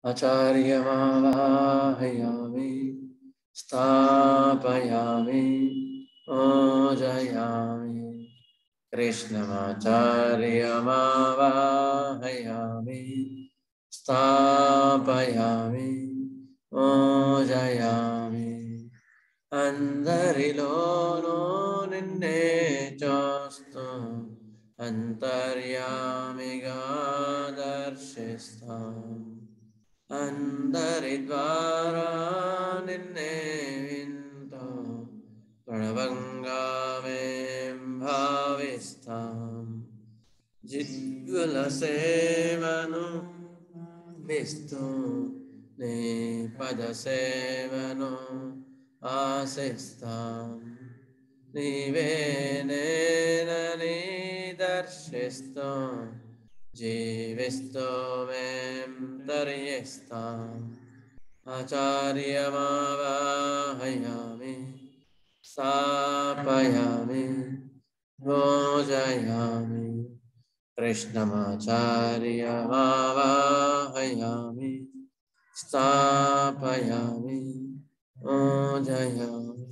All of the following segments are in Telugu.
Acharyamavahayami Stapayami Ojayami Krishnamacharyamavahayami Stapayami Ojayami Andarilono ninne chastu Antaryamiga darshistam Andaridvara ninne vinto Pranavangame bhavistam Jidgula sevanu vistu Ne pada sevanu asistam Nivenena nidarshistam Jivisto mem taryestam Acharyamavahayami Stapayami Bhojayami Krishnamacharyamavahayami Stapayami Bhojayami.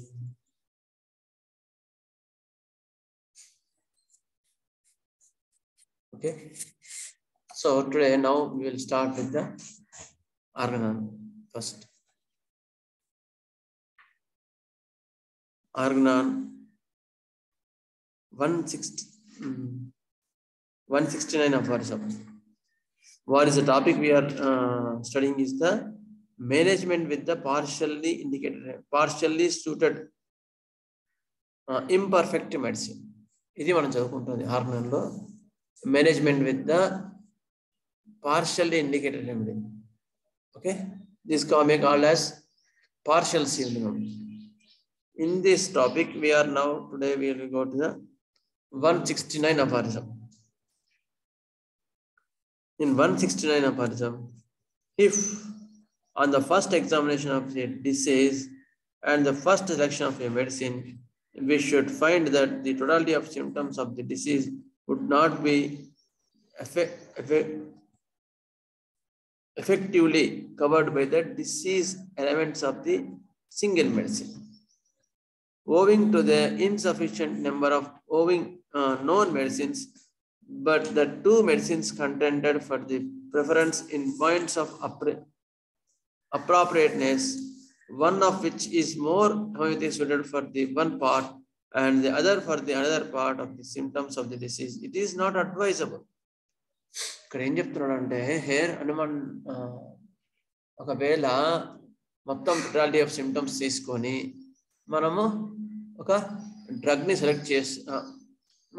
Okay, so today now we will start with the Arganan first. Arganan 169 of our subject. What is the topic we are studying is the management with the partially indicated, partially suited imperfect medicine. ఇది మనం చదువుకుంటుంది హార్మోన్లో management with the partially indicated remedy. Okay, this may be called as partial syndrome. In this topic, we are now today we will go to the 169 aphorism. In 169 aphorism, if on the first examination of a disease and the first selection of a medicine, we should find that the totality of symptoms of the disease would not be effectively covered by the disease elements of the single medicine. Owing to the insufficient number of known medicines, but the two medicines contended for the preference in points of appropriateness, one of which is more homeopathy suited for the one part and the other for the another part of the symptoms of the disease, it is not advisable. ఇక్కడ ఏం చెప్తున్నాడంటే హెయిర్ అనుమాన్ ఒకవేళ మొత్తం టోటాలిటీ ఆఫ్ సిమ్టమ్స్ తీసుకొని మనము ఒక డ్రగ్ని సెలెక్ట్ చేసి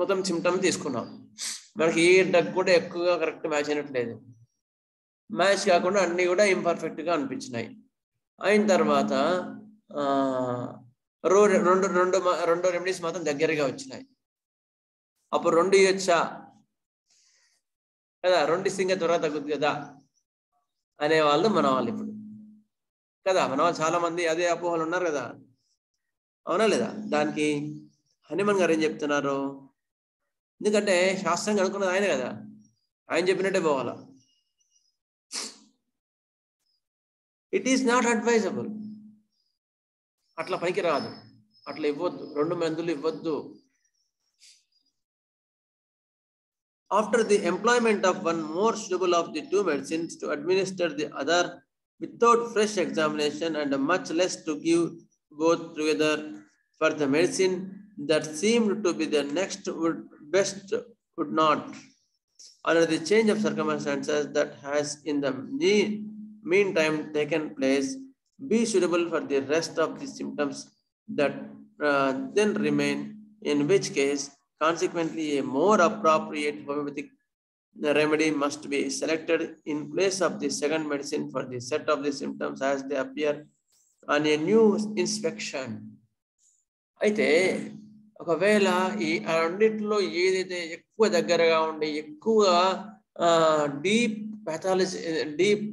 మొత్తం సిమ్టమ్ తీసుకున్నాం. మనకి ఏ డ్రగ్ కూడా ఎక్కువగా కరెక్ట్ మ్యాచ్ అయినట్లేదు, మ్యాచ్ కాకుండా అన్నీ కూడా ఇంపర్ఫెక్ట్గా అనిపించినాయి. అయిన తర్వాత రెండు రెమెడీస్ మాత్రం దగ్గరగా వచ్చినాయి. అప్పుడు రెండు ఇవ్వచ్చా కదా, రెండు ఇస్తే త్వరగా తగ్గుద్ది కదా అనేవాళ్ళు మన వాళ్ళు ఇప్పుడు కదా. మన వాళ్ళు చాలా మంది అదే అపోహలు ఉన్నారు కదా, అవునా లేదా? దానికి హనుమాన్ గారు ఏం చెప్తున్నారు, ఎందుకంటే శాస్త్రంగా అనుకున్నది ఆయన కదా, ఆయన చెప్పినట్టే పోవాలా. ఇట్ ఈస్ నాట్ అడ్వైజబుల్, అట్లా పనికి రాదు, అట్లా ఇవ్వద్దు, రెండు మందులు ఇవ్వద్దు. After the employment of one more suitable of the two medicines to administer the other without fresh examination and much less to give both together for the medicine that seemed to be the next best would not, under the change of circumstances that has in the meantime taken place, be suitable for the rest of the symptoms that then remain, in which case consequently a more appropriate homeopathic remedy must be selected in place of the second medicine for the set of the symptoms as they appear on a new inspection. అయితే ఒకవేళ ఈ రెండిట్లో ఏదైతే ఎక్కువ దగ్గరగా ఉండి ఎక్కువ డీప్ pathology, డీప్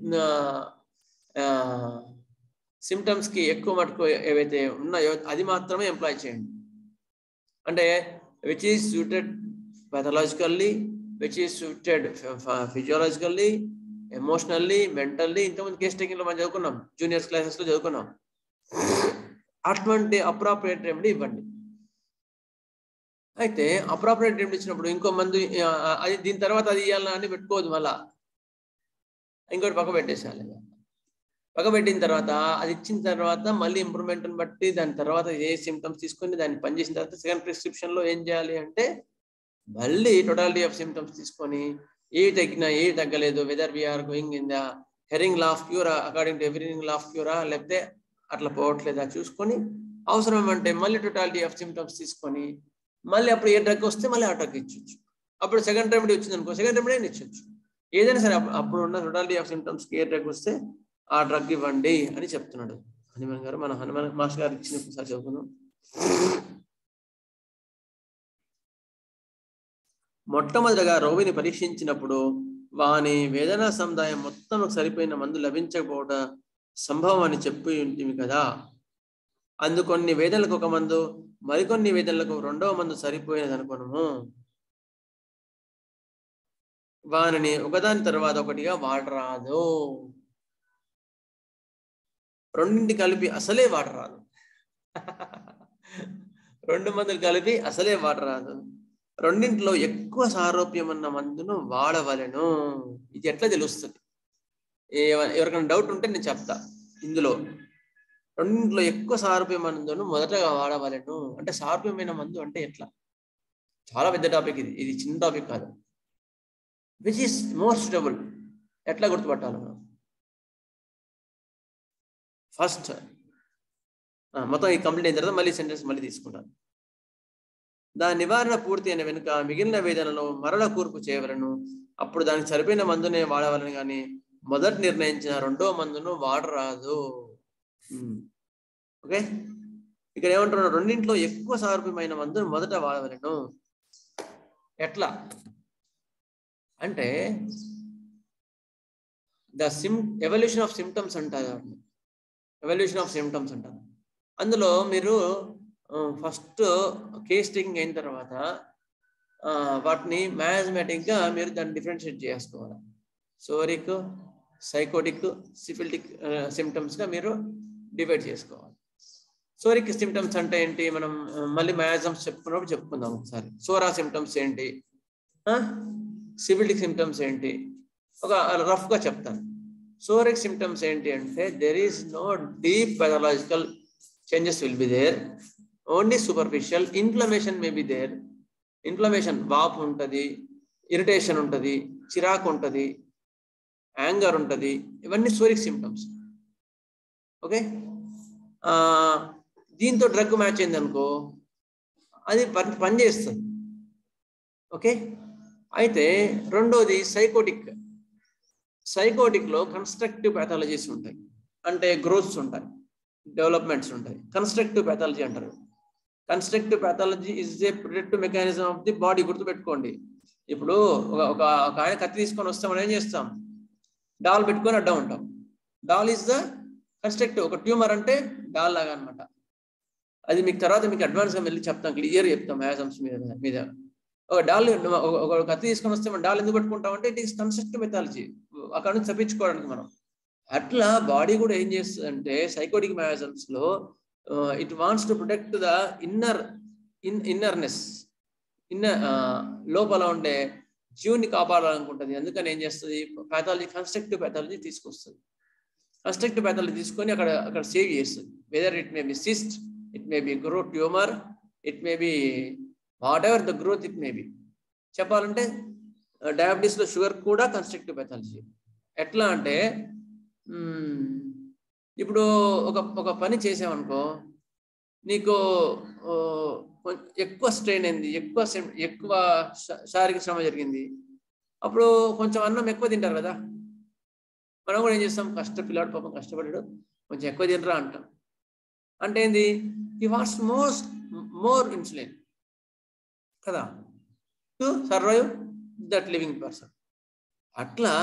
సిమ్టమ్స్కి ఎక్కువ మటుకు ఏవైతే ఉన్నాయో అది మాత్రమే ఎంప్లాయ్ చేయండి. అంటే which is suited pathologically which is suited physiologically, emotionally, mentally. ఇంతకుముందు కేస్ టేకింగ్లో మనం చదువుకున్నాం, జూనియర్స్ క్లాసెస్లో చదువుకున్నాం. అటువంటి అప్రాప్రియేట్ రెమెడీ ఇవ్వండి. అయితే అప్రాప్రియేట్ రెమెడీ ఇచ్చినప్పుడు ఇంకో మందు అది దీని తర్వాత అది ఇవ్వాలని అని పెట్టుకోవద్దు, మళ్ళా ఇంకోటి పక్క పెట్టేసేయాలి. పక్క పెట్టిన తర్వాత అది ఇచ్చిన తర్వాత మళ్ళీ ఇంప్రూవ్మెంట్ని బట్టి దాని తర్వాత ఏ సిమ్టమ్స్ తీసుకొని దాన్ని పనిచేసిన తర్వాత సెకండ్ ప్రిస్క్రిప్షన్లో ఏం చేయాలి అంటే మళ్ళీ టోటాలిటీ ఆఫ్ సిమ్టమ్స్ తీసుకొని ఏవి తగ్గినా ఏవి తగ్గలేదు, whether we're going in the hearing law of క్యూరా according to everything law of క్యూరా, లేకపోతే అట్లా పోవట్లేదా చూసుకొని అవసరం అంటే మళ్ళీ టోటాలిటీ ఆఫ్ సిమ్టమ్స్ తీసుకొని మళ్ళీ అప్పుడు ఏ డ్రగ్ వస్తే మళ్ళీ ఆ డ్రగ్ ఇచ్చొచ్చు. అప్పుడు సెకండ్ రెమెడీ వచ్చింది అనుకో సెకండ్ రెమెడీ అని ఇచ్చొచ్చు. ఏదైనా సరే అప్పుడు ఉన్న టోటాలిటీ ఆఫ్ సిమ్టమ్స్కి ఏ డ్రగ్ వస్తే ఆ డ్రగ్ ఇవ్వండి అని చెప్తున్నాడు హనుమాన్ గారు. మన హనుమాన్ మాస్టర్ గారు ఇచ్చినప్పుడు సార్ చదువుకుందాం. మొట్టమొదటిగా రోగిని పరీక్షించినప్పుడు వాని వేదనా సముదాయం మొత్తం సరిపోయిన మందు లభించకపోవడం సంభవం అని చెప్పి ఉంటుంది కదా. అందుకొన్ని వేదనలకు ఒక మందు, మరికొన్ని వేదనలకు రెండవ మందు సరిపోయినది అనుకోను. వానిని ఒకదాని తర్వాత ఒకటిగా వాడరాదు. రెండింటి కలిపి అసలే వాడరాదు. రెండు మందులు కలిపి అసలే వాడరాదు. రెండింటిలో ఎక్కువ సారూప్యం ఉన్న మందును వాడవలెను. ఇది ఎట్లా తెలుస్తుంది? ఎవరికైనా డౌట్ ఉంటే నేను చెప్తా. ఇందులో రెండింటిలో ఎక్కువ సారూప్యం మందును మొదటగా వాడవలెను అంటే సారూప్యమైన మందు అంటే ఎట్లా? చాలా పెద్ద టాపిక్ ఇది, ఇది చిన్న టాపిక్ కాదు. విచ్ ఈస్ మోర్ సూటబుల్ ఎట్లా గుర్తుపట్టాలి మనం? ఫస్ట్ మొత్తం ఈ కంప్లీట్ అయిన తర్వాత మళ్ళీ సెంటెన్స్ మళ్ళీ తీసుకుంటాను. దాని నివారణ పూర్తి అయిన వెనుక మిగిలిన వేదనలో మరల కూర్పు చేయవలను. అప్పుడు దానికి సరిపోయిన మందునే వాడవలను కానీ మొదట నిర్ణయించిన రెండో మందును వాడరాదు. ఓకే, ఇక్కడ ఏమంటున్నారు? రెండింటిలో ఎక్కువ సారూప్యమైన మందును మొదట వాడవలను. ఎట్లా అంటే ఎవల్యూషన్ ఆఫ్ సిమ్టమ్స్ అంటారు. ఎవల్యూషన్ ఆఫ్ సిమ్టమ్స్ అంటారు. అందులో మీరు ఫస్ట్ కేస్ టేకింగ్ అయిన తర్వాత వాటిని మ్యాథమెటిక్గా మీరు దాన్ని డిఫరెన్షియేట్ చేసుకోవాలి. సోరిక్, సైకోటిక్, సిఫిలిటిక్ సిమ్టమ్స్గా మీరు డివైడ్ చేసుకోవాలి. సోరిక్ సిమ్టమ్స్ అంటే ఏంటి? మనం మళ్ళీ మ్యాథమ్స్ చెప్పుకున్నప్పుడు చెప్పుకుందాం ఒకసారి. సోరా సిమ్టమ్స్ ఏంటి, సిఫిలిటిక్ సిమ్టమ్స్ ఏంటి, ఒక రఫ్గా చెప్తాను. సోరిక్ సిమ్టమ్స్ ఏంటి అంటే there is no deep pathological changes will be there, only superficial inflammation may be there. Inflammation, వాపు ఉంటుంది, ఇరిటేషన్ ఉంటుంది, చిరాకు ఉంటుంది, యాంగర్ ఉంటుంది, ఇవన్నీ సోరిక్ సిమ్టమ్స్. ఓకే, దీంతో డ్రగ్ మ్యాచ్ అయింది అనుకో అది పనిచేస్తుంది. ఓకే, అయితే రెండోది సైకోటిక్. సైకోటిక్లో కన్స్ట్రక్టివ్ ప్యాథాలజీస్ ఉంటాయి, అంటే గ్రోత్స్ ఉంటాయి, డెవలప్మెంట్స్ ఉంటాయి. కన్స్ట్రక్టివ్ ప్యాథాలజీ అంటారు. Constructive pathology is a protective mechanism of the body. గుర్తుపెట్టుకోండి. ఇప్పుడు ఒక ఆయన కత్తి తీసుకొని వస్తాం, మనం ఏం చేస్తాం? డాల్ పెట్టుకొని అడ్డం ఉంటాం. Doll is the constructive. ఒక ట్యూమర్ అంటే డాల్ లాగా అనమాట. అది మీకు తర్వాత మీకు అడ్వాన్స్గా వెళ్ళి చెప్తాం, క్లియర్ చెప్తాం మ్యాథమ్స్ మీద. ఒక డాల్, ఒక కత్తి తీసుకొని వస్తే మనం డాల్ ఎందుకు పెట్టుకుంటాం అంటే ఇట్ ఈస్ కన్స్ట్రక్టివ్ మెథాలజీ, అక్కడ నుంచి తప్పించుకోవడానికి మనం. అట్లా బాడీ కూడా ఏం చేస్తుంది అంటే సైకోటిక్ మ్యాథమ్స్ లో it wants to protect the innerness, లోపల ఉండే జీవుని కాపాడాలనుకుంటుంది. అందుకని ఏం చేస్తుంది? ప్యాథాలజీ, కన్స్ట్రక్టివ్ ప్యాథాలజీ తీసుకొస్తుంది. కన్స్ట్రక్టివ్ ప్యాథాలజీ తీసుకొని అక్కడ సేవ్ చేస్తుంది. Whether it may be cyst, it may be growth tumour, it may be whatever the growth it may be. చెప్పాలంటే డయాబెటీస్లో షుగర్ కూడా కన్స్ట్రక్టివ్ ప్యాథాలజీ. ఎట్లా అంటే ఇప్పుడు ఒక పని చేసామనుకో, నీకు ఎక్కువ స్ట్రెయిన్ అయింది, ఎక్కువ శారీరక శ్రమ జరిగింది, అప్పుడు కొంచెం అన్నం ఎక్కువ తింటారు కదా. మనం కూడా ఏం చేస్తాం? పిల్లాడు పాపం కష్టపడ్డాడు, కొంచెం ఎక్కువ తినరా అంటాం. అంటే ఏంది? హీ వాంట్స్ మోర్ ఇన్సులిన్ కదా to survive that living person. అట్లా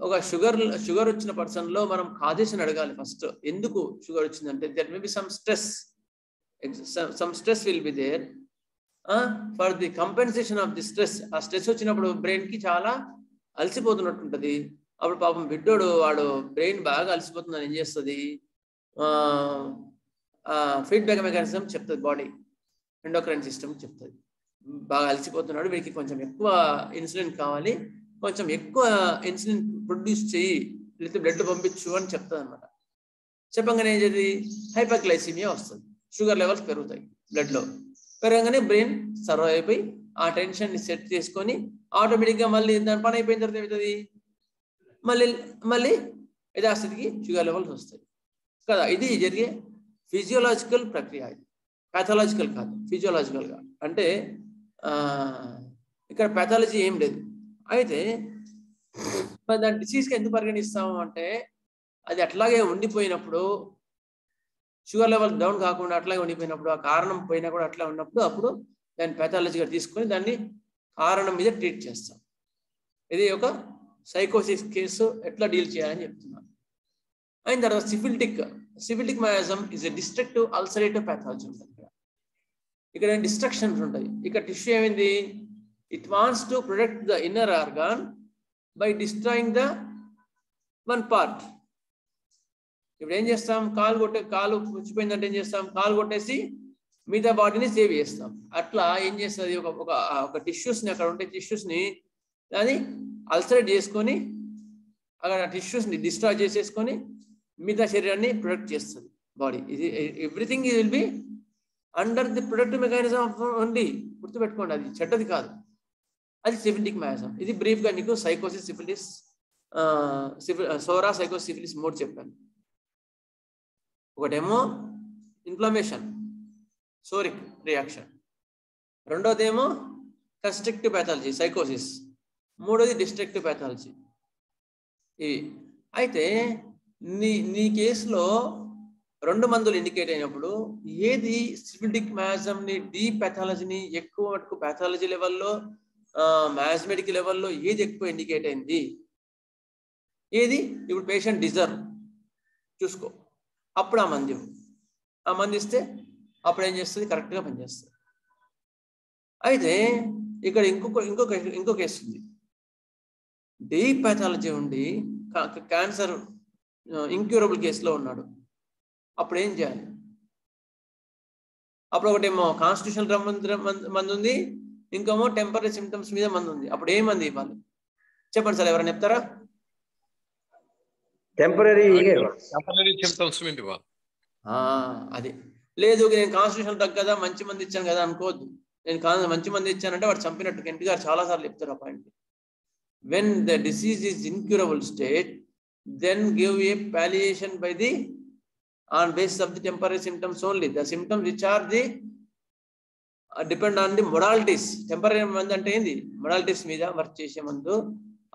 ఒక షుగర్ వచ్చిన పర్సన్లో మనం కాజేషన్ అడగాలి ఫస్ట్. ఎందుకు షుగర్ వచ్చిందంటే that may be some stress will be there. For the compensation of the stress. ఆ స్ట్రెస్ వచ్చినప్పుడు బ్రెయిన్కి చాలా అలసిపోతున్నట్టు ఉంటుంది. అప్పుడు పాపం బిడ్డోడు వాడు బ్రెయిన్ బాగా అలసిపోతుందని ఏం చేస్తుంది, ఫీడ్బ్యాక్ మెకానిజం చెప్తుంది బాడీ, ఎండోక్రైన్ సిస్టమ్ చెప్తుంది, బాగా అలసిపోతున్నాడు, వీడికి కొంచెం ఎక్కువ ఇన్సులిన్ కావాలి, కొంచెం ఎక్కువ ఇన్సులిన్ ప్రొడ్యూస్ చెయ్యి, లేకపోతే బ్లడ్ పంపించు అని చెప్తుంది అనమాట. చెప్పగానే ఏం చేది, హైపర్గ్లైసిమియా వస్తుంది, షుగర్ లెవెల్స్ పెరుగుతాయి బ్లడ్లో. పెరగగానే బ్రెయిన్ సర్వ్ అయిపోయి ఆ టెన్షన్ని సెట్ చేసుకొని ఆటోమేటిక్గా మళ్ళీ దాని పని అయిపోయిన తర్వాత ఏమవుతుంది, మళ్ళీ యథాస్థితికి షుగర్ లెవెల్స్ వస్తాయి కదా. ఇది జరిగే ఫిజియోలాజికల్ ప్రక్రియ, ఇది ప్యాథాలజికల్ కాదు, ఫిజియోలాజికల్గా. అంటే ఇక్కడ ప్యాథాలజీ ఏం లేదు. అయితే దాని డిసీజ్కి ఎందుకు పరిగణిస్తాము అంటే, అది అట్లాగే ఉండిపోయినప్పుడు, షుగర్ లెవెల్ డౌన్ కాకుండా అట్లాగే ఉండిపోయినప్పుడు, ఆ కారణం పోయినా కూడా అట్లా ఉన్నప్పుడు, అప్పుడు దాన్ని ప్యాథాలజీగా తీసుకొని దాన్ని కారణం మీద ట్రీట్ చేస్తాం. ఇది ఒక సైకోసిస్ కేసు ఎట్లా డీల్ చేయాలని చెప్తున్నాను. అయిన తర్వాత syphilitic miasm is a destructive ulcerative pathology ఉంటుంది. ఇక్కడ డిస్ట్రక్షన్స్ ఉంటాయి. ఇక్కడ టిష్యూ ఏమైంది, it wants to protect the inner organ by destroying the one part. ఇప్పుడు ఏం చేస్తాం, కాలు పుచ్చిపోయిందంటే ఏం చేస్తాం, కాలు కొట్టేసి మిగతా బాడీని సేవ్ చేస్తాం. అట్లా ఏం చేస్తుంది, ఒక టిష్యూస్ని, అక్కడ ఉండే టిష్యూస్ని దాన్ని అల్సరేట్ చేసుకొని అక్కడ టిష్యూస్ని డిస్ట్రాయ్ చేసేసుకొని మిగతా శరీరాన్ని ప్రొటెక్ట్ చేస్తుంది బాడీ. ఇది everything will be under the protective mechanism of only. గుర్తుపెట్టుకోండి, అది చెడ్డది కాదు, అది సిఫిలిటిక్ మయాజం. ఇది బ్రీఫ్గా నీకు సైకోసిస్, సిఫిలిటిస్, సోరా, సైకోసిస్, సిఫిలిస్ 3 చెప్పాను. ఒకటేమో ఇన్ఫ్లమేషన్, సోరిక్ రియాక్షన్. రెండోదేమో కన్స్ట్రక్టివ్ ప్యాథాలజీ, సైకోసిస్. మూడోది డిస్ట్రక్టివ్ ప్యాథాలజీ. ఇవి అయితే నీ కేసులో 2 మందులు ఇండికేట్ అయినప్పుడు ఏది సిఫిలిటిక్ మయాజంని, డీ ప్యాథాలజీని ఎక్కువ మటుకు ప్యాథాలజీ లెవెల్లో, మ్యాథమెటిక్ లెవెల్లో ఏది ఎక్కువ ఇండికేట్ అయింది, ఏది ఇప్పుడు పేషెంట్ డిజర్వ్ చూసుకో, అప్పుడు ఆ మంది ఇస్తే అప్పుడు ఏం చేస్తుంది, కరెక్ట్గా పనిచేస్తుంది. అయితే ఇక్కడ ఇంకో కేసు ఉంది. డీప్ ప్యాథాలజీ ఉండి క్యాన్సర్ ఇంక్యూరబుల్ కేసులో ఉన్నాడు. అప్పుడు ఏం చేయాలి? అప్పుడు ఒకటేమో కాన్స్టిట్యూషనల్ మందు ఉంది, ఇంకేమో టెంపరీ సిమ్టమ్స్ మీద మందు ఉంది. అప్పుడు ఏ మంది ఇవ్వాలి చెప్పండి సార్, ఎవరైనా చెప్తారా? టెంపరీ సిమ్టమ్స్ మీద ఇవ్వాలి. అది లేదు, నేను కాన్స్టిట్యూషనల్ డ్రగ్ కదా, మంచి మంది ఇచ్చాను కదా అనుకోవద్దు. నేను మంచి మంది ఇచ్చానంటే వాడు చంపినట్టు. కెంట్ గారు చాలా సార్లు చెప్తారు ఆ point. When the disease is incurable state, then give a palliation by the on basis of the temporary symptoms only. The symptoms which are the depend on the modalities. Temporary మందు అంటే ఏంది, modalities మీద వర్క్ చేసే మందు.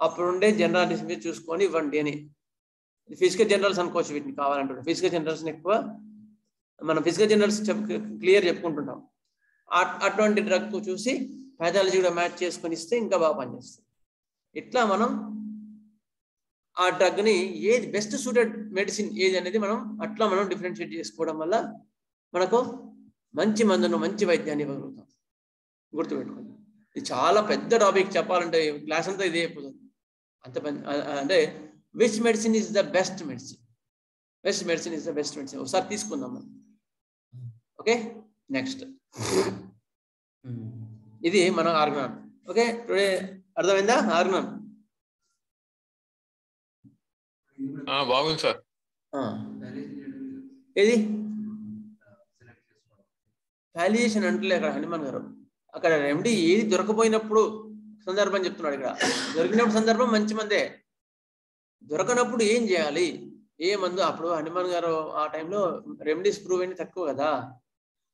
అప్పుడు ఉండే జనరాలిటీస్ మీద చూసుకొని ఇవ్వండి అని. ఫిజికల్ జనరల్స్ అనుకోవచ్చు వీటిని కావాలంటే. ఫిజికల్ జనరల్స్ ఎక్కువ మనం ఫిజికల్ జనరల్స్ క్లియర్ చెప్పుకుంటున్నాం. అటువంటి డ్రగ్ చూసి ప్యాథాలజీ కూడా మ్యాచ్ చేసుకొని ఇస్తే ఇంకా బాగా పనిచేస్తుంది. ఇట్లా మనం ఆ డ్రగ్ని ఏది బెస్ట్ సూటెడ్ మెడిసిన్ ఏది అనేది మనం డిఫరెన్షియేట్ చేసుకోవడం వల్ల మనకు మంచి మందును, మంచి వైద్యాన్ని ఇవ్వగలుగుతాం. గుర్తుపెట్టుకోండి, ఇది చాలా పెద్ద టాపిక్. చెప్పాలంటే క్లాస్ అంతా ఇదే అయిపోతుంది. అంటే which medicine is the best medicine, best medicine is the best medicine ఒకసారి తీసుకుందాం మనం. ఓకే, నెక్స్ట్ ఇది మన ఆర్గనాన్. ఓకే, టుడే అర్థమైందా ఆర్గనాన్? బాగుంది సార్. ఏది పాలియేషన్ అంటలే అక్కడ హనుమాన్ గారు. అక్కడ రెమెడీ ఏది దొరకపోయినప్పుడు సందర్భం చెప్తున్నాడు. ఇక్కడ దొరికినప్పుడు సందర్భం మంచి మందే, దొరకనప్పుడు ఏం చేయాలి, ఏ మందు. అప్పుడు హనుమాన్ గారు ఆ టైంలో రెమెడీస్ ప్రూవ్ అయిన తక్కువ కదా,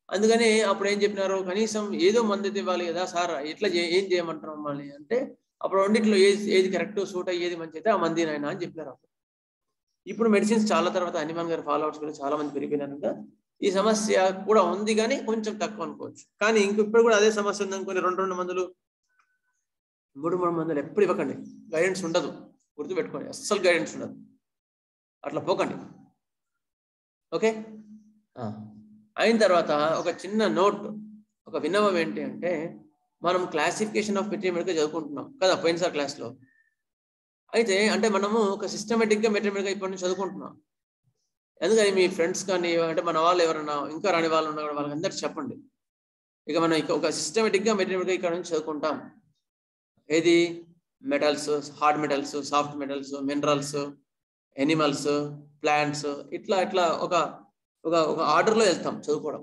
అందుకని అప్పుడు ఏం చెప్పినారు, కనీసం ఏదో మందు ఇవ్వాలి కదా సార్, ఎట్లా ఏం చేయమంటారు మమ్మల్ని అంటే, అప్పుడు రెండిట్లో ఏది కరెక్ట్ సూట్ అయ్యేది మంచి అయితే ఆ మంది నాయన అని చెప్పినారు. ఇప్పుడు మెడిసిన్స్ చాలా తర్వాత హనుమాన్ గారు ఫాలోఅవర్స్ కూడా చాలా మంది పెరిగిపోయినారంట. ఈ సమస్య కూడా ఉంది కానీ కొంచెం తక్కువ అనుకోవచ్చు. కానీ ఇప్పుడు కూడా అదే సమస్య ఉంది అనుకోని 2 మందులు 3 మందులు ఎప్పుడు ఇవ్వకండి. గైడెన్స్ ఉండదు, గుర్తుపెట్టుకోండి, అస్సలు గైడెన్స్ ఉండదు. అట్లా పోకండి. ఓకే, అయిన తర్వాత ఒక చిన్న నోట్, ఒక ఒక విన్నవం ఏంటి అంటే మనం క్లాసిఫికేషన్ ఆఫ్ మెటీరియల్ చదువుకుంటున్నాం కదా పోయినసారి క్లాస్లో. అయితే అంటే మనము ఒక సిస్టమేటిక్గా మెటీరియల్ ఇప్పటి నుంచి చదువుకుంటున్నాం. ఎందుకని మీ ఫ్రెండ్స్ కానీ అంటే మన వాళ్ళు ఎవరైనా ఇంకా రాని వాళ్ళు ఉన్నా కూడా వాళ్ళందరికీ చెప్పండి. ఇక మనం ఒక సిస్టమేటిక్గా మెటీరియల్ ఇక్కడ నుంచి చదువుకుంటాం. ఏది metals, hard metals, soft metals, minerals, animals, plants, ఇట్లా ఇట్లా ఒక ఒక ఒక ఆర్డర్లో వెళ్తాం చదువుకోవడం.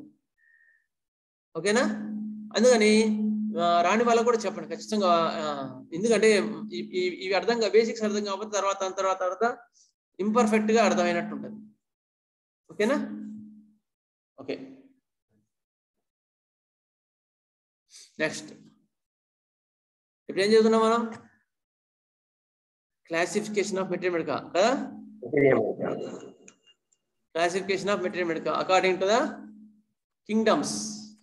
ఓకేనా? అందుకని రాని వాళ్ళకు కూడా చెప్పండి ఖచ్చితంగా. ఎందుకంటే ఇవి అర్థంగా బేసిక్స్ అర్థం కాకపోతే తర్వాత ఇంపర్ఫెక్ట్గా అర్థమైనట్టు ఉంటుంది. ఓకేనా? ఓకే, నెక్స్ట్ ఇప్పుడు ఏం చదువుతున్నాం మనం? క్లాసిఫికేషన్ ఆఫ్ మెటీరియల్ కదా. Classification of material according to the kingdoms.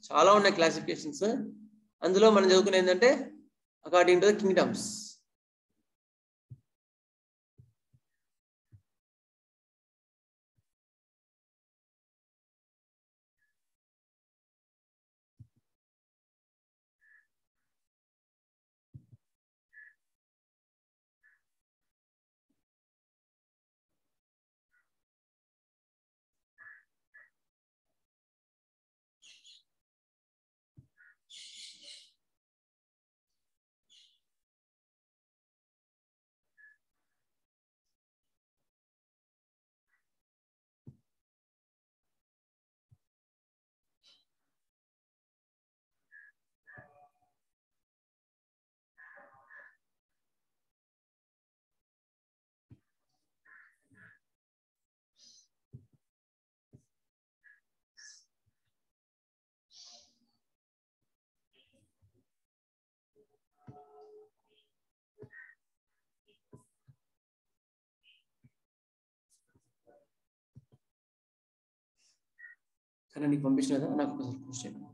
చాలా ఉన్నాయి క్లాసిఫికేషన్స్. అందులో మనం చదువుకునే ఏంటంటే అకార్డింగ్ టు ద కింగ్డమ్స్. కానీ నీకు పంపించినదా నాకు ఒకసారి పోస్ట్ చేయండి.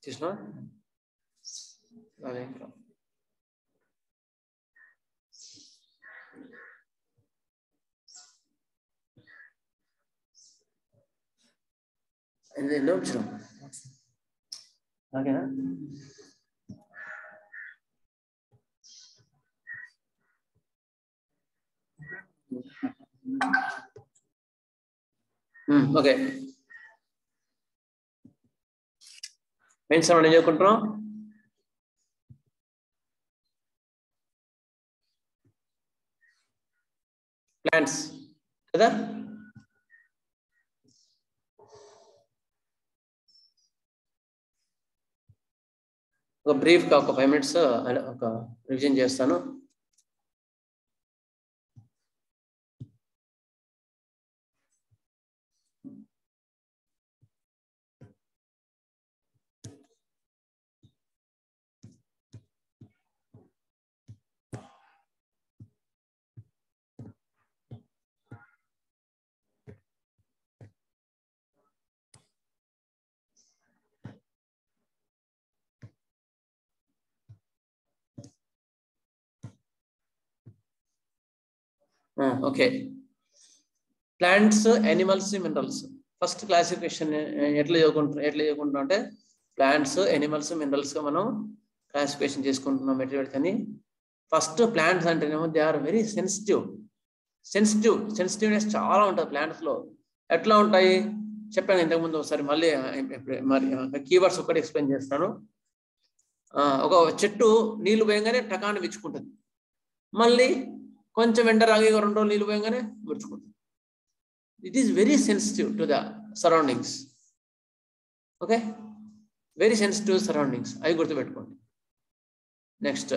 చూసినా అదే ఇంకా ఎన్నో వచ్చిన ఓకేనా? ఓకే, మెయిన్స్ మనం ఏం చదువుకుంటున్నాం? ప్లాంట్స్ కదా. ఒక బ్రీఫ్గా ఒక 5 minutes ఒక రివిజన్ చేస్తాను. Okay, plants, animals, minerals. First classification ఎట్లా చదువుకుంటున్నాం అంటే ప్లాంట్స్, యానిమల్స్, మినరల్స్గా మనం క్లాసిఫికేషన్ చేసుకుంటున్నాం మెటీరియల్. కానీ ఫస్ట్ ప్లాంట్స్ అంటేనేమో దే ఆర్ వెరీ సెన్సిటివ్నెస్ చాలా ఉంటుంది ప్లాంట్స్లో. ఎట్లా ఉంటాయి చెప్పాను ఇంతకుముందు, ఒకసారి మళ్ళీ మరి కీవర్డ్స్ ఒకటి ఎక్స్ప్లెయిన్ చేస్తాను. ఒక చెట్టు నీళ్లు పోయంగానే టకాన్ని విచ్చుకుంటుంది, మళ్ళీ కొంచెం ఎండ రాగి 2 రోజులు నీళ్ళు పోయంగానే విడుచుకుంటుంది. It is very sensitive to the surroundings. Okay, very sensitive surroundings, అవి గుర్తుపెట్టుకోండి. Next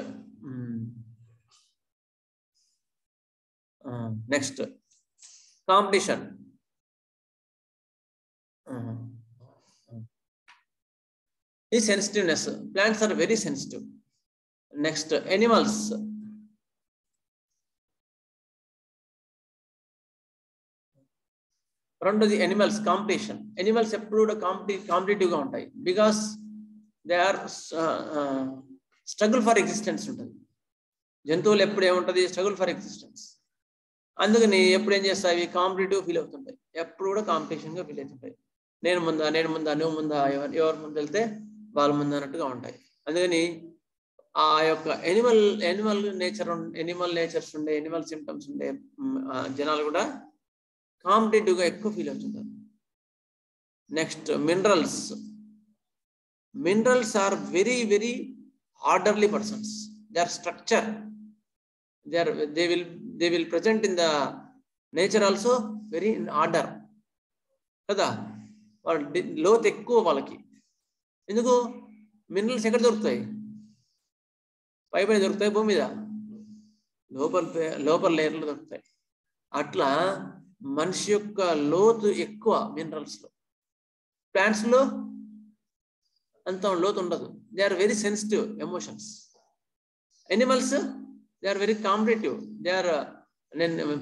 competition. ఈ sensitiveness, plants are very sensitive. Next animals. రెండోది ఎనిమల్స్ కాంపిటీషన్. ఎనిమల్స్ ఎప్పుడు కూడా కాంపిటేటివ్గా ఉంటాయి. Because they are struggle for existence ఉంటుంది. జంతువులు ఎప్పుడు ఏముంటుంది? Struggle for existence. అందుకని ఎప్పుడు ఏం చేస్తాయి? కాంపిటేటివ్ ఫీల్ అవుతుంటాయి. ఎప్పుడు కూడా కాంపిటీషన్గా ఫీల్ అవుతుంటాయి. నేను ముందా, నువ్వు ముందా, ఎవరు ముందు వెళ్తే వాళ్ళ ముందు అన్నట్టుగా ఉంటాయి. అందుకని ఆ యొక్క ఎనిమల్ నేచర్స్ ఉండే, ఎనిమల్ సిమ్టమ్స్ ఉండే జనాలు కూడా కాంపిటేటివ్గా ఎక్కువ ఫీల్ అవుతుంటారు. Next minerals are very very orderly persons. They are structure. they will present in the nature also very in order కదా. వాళ్ళ లోతు ఎక్కువ వాళ్ళకి. ఎందుకు? మినరల్స్ ఎక్కడ దొరుకుతాయి? పైపైన దొరుకుతాయి, భూమి మీద లోపల లేయర్లో దొరుకుతాయి. అట్లా మనిషి యొక్క లోతు ఎక్కువ మినరల్స్లో. ప్లాంట్స్లో అంత లోతు ఉండదు. They are very sensitive emotions. Animals they are very competitive. They are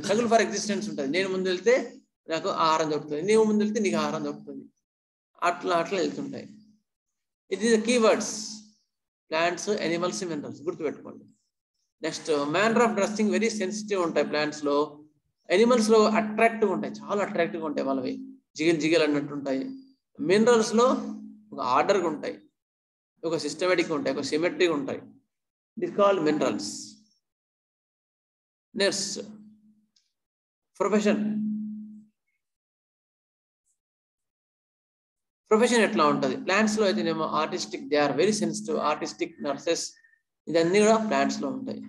struggle for existence ఉంటుంది. నేను ముందు వెళ్తే నాకు ఆహారం దొరుకుతుంది, నీవు ముందు వెళ్తే నీకు ఆహారం దొరుకుతుంది. అట్లా వెళ్తుంటాయి. It is the keywords: plants, animals, minerals. గుర్తుపెట్టుకోండి. Next manner of dressing very sensitive ఉంటాయి ప్లాంట్స్లో. ఎనిమల్స్లో అట్రాక్టివ్ ఉంటాయి, చాలా అట్రాక్టివ్గా ఉంటాయి. వాళ్ళవి జిగిల్ అన్నట్టు ఉంటాయి. మినరల్స్లో ఒక ఆర్డర్గా ఉంటాయి, ఒక సిస్టమేటిక్గా ఉంటాయి, ఒక సిమెట్రీగా ఉంటాయి. It called minerals. Next profession ఎట్లా ఉంటుంది? ప్లాంట్స్లో అయితేనేమో artistic. They are very sensitive, artistic, nurses. ఇదన్నీ కూడా ప్లాంట్స్లో ఉంటాయి.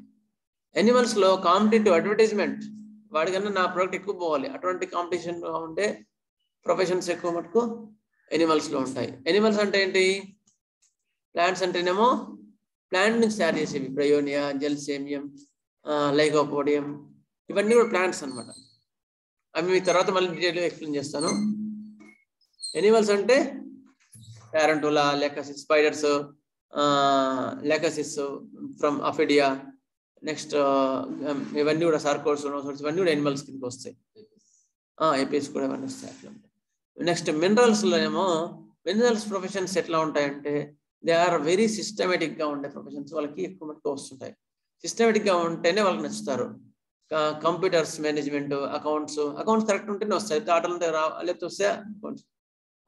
ఎనిమల్స్లో కాంపిటేటివ్, అడ్వర్టైజ్మెంట్. వాడికన్నా నా ప్రోడక్ట్ ఎక్కువ పోవాలి, అటువంటి కాంపిటీషన్లో ఉండే ప్రొఫెషన్స్ ఎక్కువ మటుకు ఎనిమల్స్లో ఉంటాయి. ఎనిమల్స్ అంటే ఏంటి? ప్లాంట్స్ అంటేనేమో ప్లాంట్ నుంచి తయారు చేసేవి. బ్రయోనియా, జెల్సేమియం, లైకోపోడియం, ఇవన్నీ కూడా ప్లాంట్స్ అనమాట. అవి మీ తర్వాత మళ్ళీ డీటెయిల్గా ఎక్స్ప్లెయిన్ చేస్తాను. ఎనిమల్స్ అంటే tarantula, lachesis, spiders, lachesis from ophidia. Next ఇవన్నీ కూడా సార్కోడ్స్, ఇవన్నీ కూడా ఎనిమల్స్ కిందకి వస్తాయి. ఎపిస్ కూడా ఇవన్నీ వస్తాయి అట్లా. నెక్స్ట్ మినరల్స్లో ఏమో మినరల్స్ ప్రొఫెషన్స్ ఎట్లా ఉంటాయంటే దే ఆర్ వెరీ సిస్టమేటిక్గా ఉండే ప్రొఫెషన్స్. వాళ్ళకి ఎక్కువ మటుకు వస్తుంటాయి. సిస్టమేటిక్గా ఉంటేనే వాళ్ళకి నచ్చుతారు. కంప్యూటర్స్ మేనేజ్మెంట్, అకౌంట్స్ కరెక్ట్ ఉంటేనే వస్తాయి. ఆటలు లేకపోతే వస్తే అకౌంట్స్.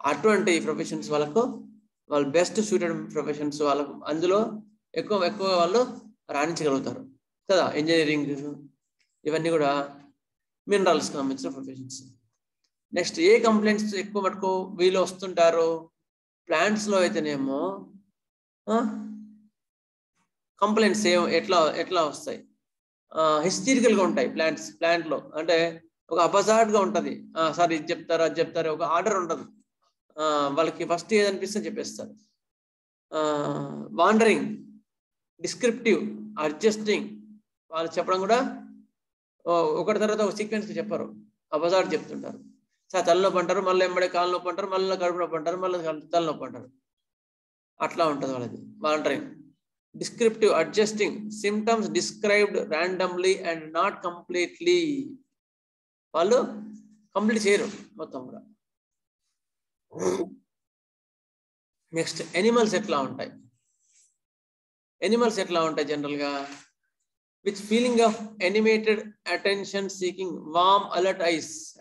అటువంటి ప్రొఫెషన్స్ వాళ్ళకు వాళ్ళు బెస్ట్ సూటెడ్ ప్రొఫెషన్స్. వాళ్ళకు అందులో ఎక్కువ వాళ్ళు రాణించగలుగుతారు కదా. ఇంజనీరింగ్, ఇవన్నీ కూడా మినరల్స్కి సంబంధించిన ప్రొఫెషన్స్. నెక్స్ట్ ఏ కంప్లైంట్స్ ఎక్కువ మటుకు వీళ్ళు వస్తుంటారు? ప్లాంట్స్లో అయితేనేమో కంప్లైంట్స్ ఎట్లా వస్తాయి? హిస్టరికల్గా ఉంటాయి ప్లాంట్లో. అంటే ఒక అపజార్ట్గా ఉంటుంది. సార్ ఇది చెప్తారు, అది చెప్తారు, ఒక ఆర్డర్ ఉండదు. వాళ్ళకి ఫస్ట్ ఏదనిపిస్తే చెప్పేస్తారు. Wandering, descriptive, adjusting. వాళ్ళు చెప్పడం కూడా ఒకటి తర్వాత ఒక సీక్వెన్స్ చెప్పారు, అపజార్ట్ చెప్తుంటారు. సార్ తలనొప్పి అంటారు, మళ్ళీ ఎంబడే కాలు నొప్పి అంటారు, మళ్ళీ కడుపు నొప్పి అంటారు, మళ్ళీ తలనొప్పి అంటారు. అట్లా ఉంటుంది వాళ్ళది wandering. Descriptive, adjusting, symptoms described randomly and not completely. వాళ్ళు కంప్లీట్ చేయరు మొత్తం కూడా. నెక్స్ట్ ఎనిమల్స్ ఎట్లా ఉంటాయి? జనరల్గా with feeling of animated attention seeking, warm alert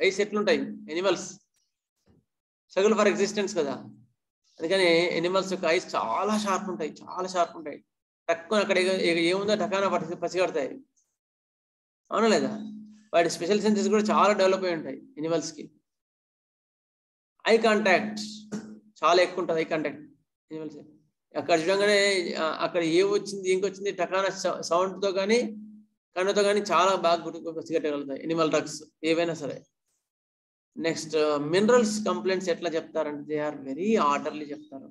eyes ఎట్లుంటాయి? ఎనిమల్స్ స్ట్రగుల్ ఫర్ ఎగ్జిస్టెన్స్ కదా. అందుకని ఎనిమల్స్ యొక్క ఐస్ చాలా షార్ప్ ఉంటాయి. తక్కువ అక్కడ ఏముందో టకాన పసిగడతాయి. అవునా లేదా? వాటి స్పెషల్ సెన్సెస్ కూడా చాలా డెవలప్ అయి ఉంటాయి ఎనిమల్స్కి. ఐ కాంటాక్ట్ చాలా ఎక్కువ ఉంటుంది. ఐ కాంటాక్ట్ ఎనిమల్స్ అక్కడ చూడగానే అక్కడ ఇంకొచ్చింది టకాన సౌండ్తో కానీ కన్నుతో కానీ చాలా బాగా పసిగట్టగలుగుతాయి ఎనిమల్ డ్రగ్స్ ఏవైనా సరే. నెక్స్ట్ మినరల్స్ కంప్లైంట్స్ ఎట్లా చెప్తారంటే దే ఆర్ వెరీ ఆర్డర్లీ చెప్తారు.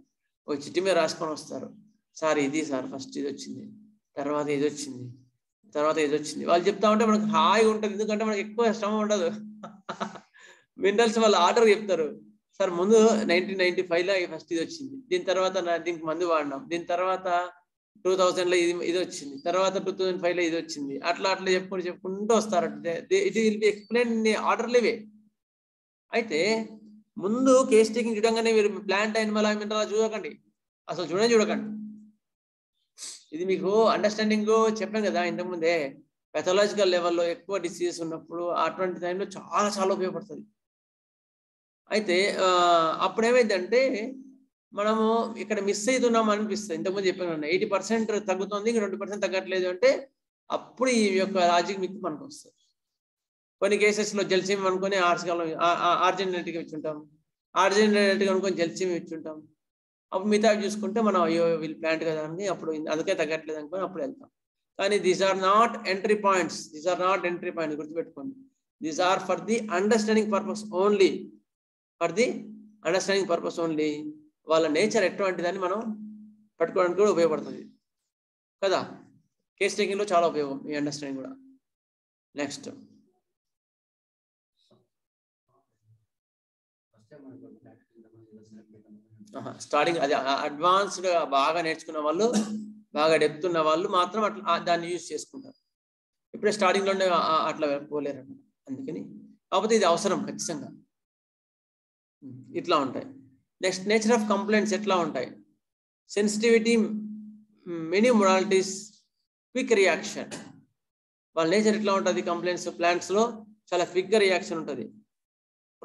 ఒక చిట్టి మీద రాసుకొని వస్తారు. సార్ ఇది సార్ ఫస్ట్ ఇది వచ్చింది, తర్వాత ఇది వచ్చింది, వాళ్ళు చెప్తా ఉంటే మనకు హాయిగా ఉంటుంది. ఎందుకంటే మనకి ఎక్కువ శ్రమ ఉండదు. మినరల్స్ వాళ్ళు ఆర్డర్ చెప్తారు. సార్ ముందు 1995లో ఫస్ట్ ఇది వచ్చింది, దీని తర్వాత దీనికి మందు వాడినాం, దీని తర్వాత 2000లో ఇది వచ్చింది, తర్వాత 2005లో ఇది వచ్చింది, అట్లా చెప్పుకుంటూ వస్తారు. It will be explain in orderly way. అయితే ముందు కేస్ టేకింగ్ చూడంగానే మీరు ప్లాంట్ యానిమల్ మినరల్ చూడకండి, అసలు చూడకండి. ఇది మీకు అండర్స్టాండింగ్ చెప్పాను కదా ఇంతకుముందే, పెథాలజికల్ లెవెల్లో ఎక్కువ డిసీజెస్ ఉన్నప్పుడు అటువంటి టైంలో చాలా చాలా ఉపయోగపడుతుంది. అయితే అప్పుడు ఏమైందంటే మనము ఇక్కడ మిస్ అవుతున్నాం అనిపిస్తుంది. ఇంతకుముందు చెప్పాను 80% తగ్గుతుంది, 2% తగ్గట్లేదు అంటే అప్పుడు ఈ యొక్క లాజిక్ మీకు మనకు వస్తుంది. కొన్ని కేసెస్లో జెల్సిమ్ అనుకుని ఆర్జినెటిక్ ఇచ్చుంటాం, ఆర్జినెటిక్ అనుకొని జెల్సిమ్ ఇచ్చుంటాం. అప్పుడు మిగతా చూసుకుంటే మనం అయ్యో వీళ్ళు ప్లాంట్ కదా అని అప్పుడు అందుకే తగ్గట్లేదు అనుకొని అప్పుడు వెళ్తాం. కానీ these are not entry points, గుర్తుపెట్టుకోండి. These are for the understanding purpose only, వాళ్ళ నేచర్ ఎటువంటిదని మనం పట్టుకోవడానికి కూడా ఉపయోగపడుతుంది కదా. కేస్ టేకింగ్లో చాలా ఉపయోగం ఈ అండర్స్టాండింగ్ కూడా. నెక్స్ట్ స్టార్టింగ్ అది అడ్వాన్స్డ్ బాగా నేర్చుకున్న వాళ్ళు, బాగా డెప్త్ ఉన్న వాళ్ళు మాత్రం అట్లా దాన్ని యూజ్ చేసుకుంటారు. ఇప్పుడే స్టార్టింగ్లోనే అట్లా పోలేరు. అందుకని కాకపోతే ఇది అవసరం ఖచ్చితంగా. ఇట్లా ఉంటాయి. నెక్స్ట్ నేచర్ ఆఫ్ కంప్లైంట్స్ ఎట్లా ఉంటాయి? Sensitivity, many modalities, quick reaction. వాళ్ళ నేచర్ ఎట్లా ఉంటుంది? కంప్లైంట్స్ ప్లాంట్స్లో చాలా క్విక్గా రియాక్షన్ ఉంటుంది.